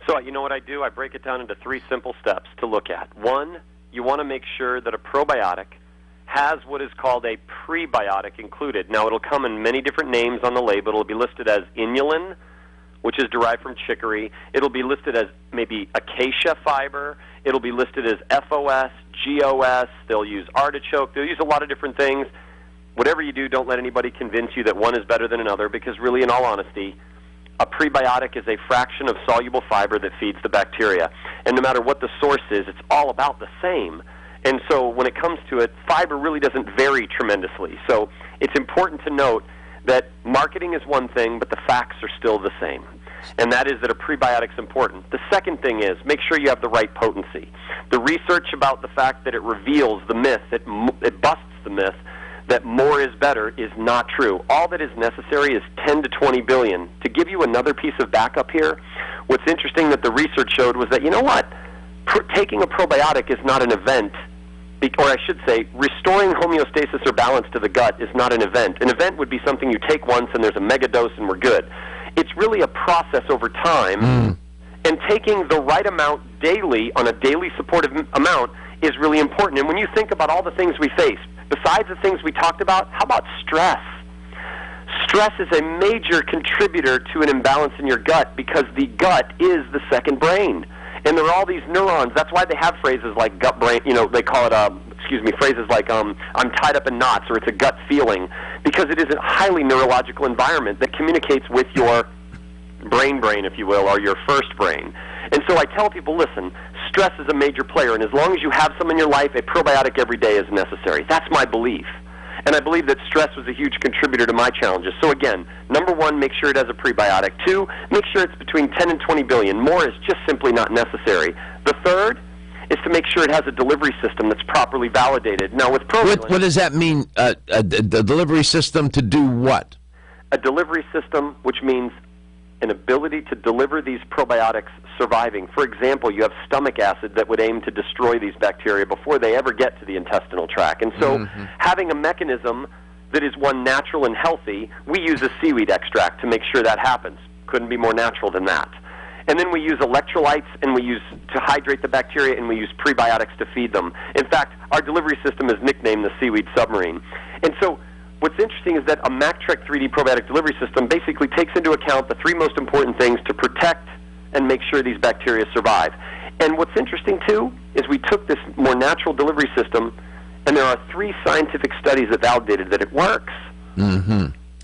So you know what I do? I break it down into 3 simple steps to look at. 1, you want to make sure that a probiotic has what is called a prebiotic included. Now, it'll come in many different names on the label. It'll be listed as inulin, which is derived from chicory. It'll be listed as maybe acacia fiber. It'll be listed as FOS, GOS. They'll use artichoke. They'll use a lot of different things. Whatever you do, don't let anybody convince you that one is better than another, because really, in all honesty, a prebiotic is a fraction of soluble fiber that feeds the bacteria. And no matter what the source is, it's all about the same. And so when it comes to it, fiber really doesn't vary tremendously. So it's important to note that marketing is one thing, but the facts are still the same. And that is that a prebiotic is important. The second thing is make sure you have the right potency. The research about the fact that it reveals the myth, it busts the myth, that more is better is not true. All that is necessary is 10 to 20 billion. To give you another piece of backup here, what's interesting that the research showed was that, you know what, taking a probiotic is not an event, or I should say, restoring homeostasis or balance to the gut is not an event. An event would be something you take once and there's a mega dose and we're good. It's really a process over time, and taking the right amount daily on a daily supportive amount is really important. And when you think about all the things we face, besides the things we talked about, how about stress? Stress is a major contributor to an imbalance in your gut because the gut is the second brain. And there are all these neurons. That's why they have phrases like gut brain, they call it, phrases like I'm tied up in knots, or it's a gut feeling, because it is a highly neurological environment that communicates with your brain, if you will, or your first brain. And so I tell people, listen, stress is a major player, and as long as you have some in your life, a probiotic every day is necessary. That's my belief. And I believe that stress was a huge contributor to my challenges. So again, number one, make sure it has a prebiotic. Two, make sure it's between 10 and 20 billion. More is just simply not necessary. The third is to make sure it has a delivery system that's properly validated. Now, with Probiotic, what does that mean, the delivery system to do what? A delivery system, which means an ability to deliver these probiotics surviving. For example, you have stomach acid that would aim to destroy these bacteria before they ever get to the intestinal tract. And so having a mechanism that is, one, natural and healthy, we use a seaweed extract to make sure that happens. Couldn't be more natural than that. And then we use electrolytes, and we use to hydrate the bacteria, and we use prebiotics to feed them. In fact, our delivery system is nicknamed the Seaweed Submarine. And so what's interesting is that a MacTrek 3D probiotic delivery system basically takes into account the three most important things to protect and make sure these bacteria survive. And what's interesting, too, is we took this more natural delivery system, and there are 3 scientific studies that validated that it works.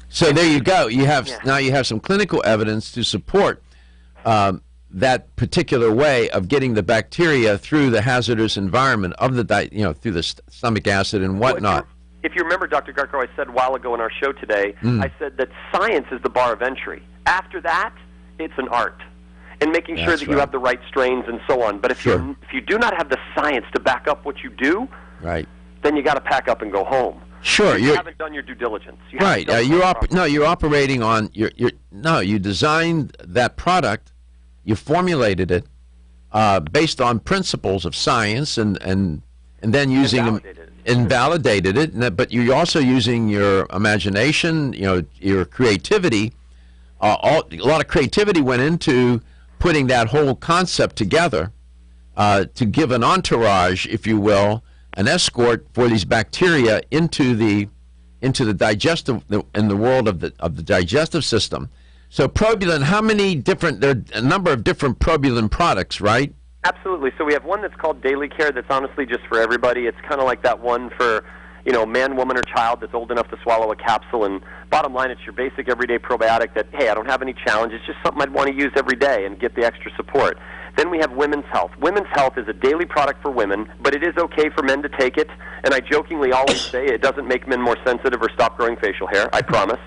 So there you go. You have now you have some clinical evidence to support that particular way of getting the bacteria through the hazardous environment of the through the stomach acid and whatnot. If you remember, Dr. Garko, I said a while ago in our show today, I said that science is the bar of entry. After that, it's an art, and making sure that you have the right strains and so on. But if you do not have the science to back up what you do, then you got to pack up and go home. You haven't done your due diligence. You're operating on you designed that product, you formulated it based on principles of science, and then using them and validated it. But you're also using your imagination, your creativity. A lot of creativity went into putting that whole concept together to give an entourage, if you will, an escort for these bacteria into the digestive in the world of the digestive system. So Probulin, how many different? There are a number of different Probulin products, right? Absolutely. So we have one that's called Daily Care that's honestly just for everybody. It's kind of like that one for man, woman, or child that's old enough to swallow a capsule. And bottom line, it's your basic everyday probiotic that, hey, I don't have any challenge. It's just something I'd want to use every day and get the extra support. Then we have Women's Health. Women's Health is a daily product for women, but it is okay for men to take it. And I jokingly always say it doesn't make men more sensitive or stop growing facial hair, I promise.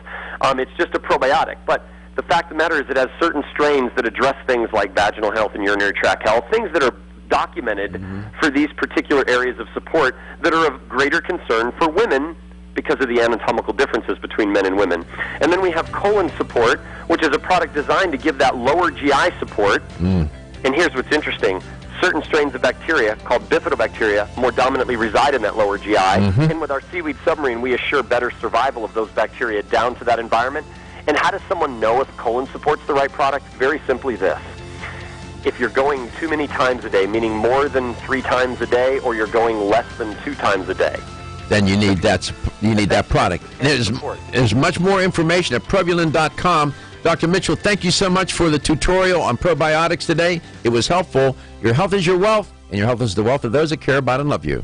It's just a probiotic. But the fact of the matter is it has certain strains that address things like vaginal health and urinary tract health, things that are documented for these particular areas of support that are of greater concern for women because of the anatomical differences between men and women. And then we have colon support, which is a product designed to give that lower GI support. And here's what's interesting. Certain strains of bacteria, called bifidobacteria, more dominantly reside in that lower GI. And with our Seaweed Submarine, we assure better survival of those bacteria down to that environment. And how does someone know if colon support's the right product? Very simply this. If you're going too many times a day, meaning more than 3 times a day, or you're going less than 2 times a day, then you need that product. There's much more information at Probulin.com. Dr. Mitchell, thank you so much for the tutorial on probiotics today. It was helpful. Your health is your wealth, and your health is the wealth of those that care about and love you.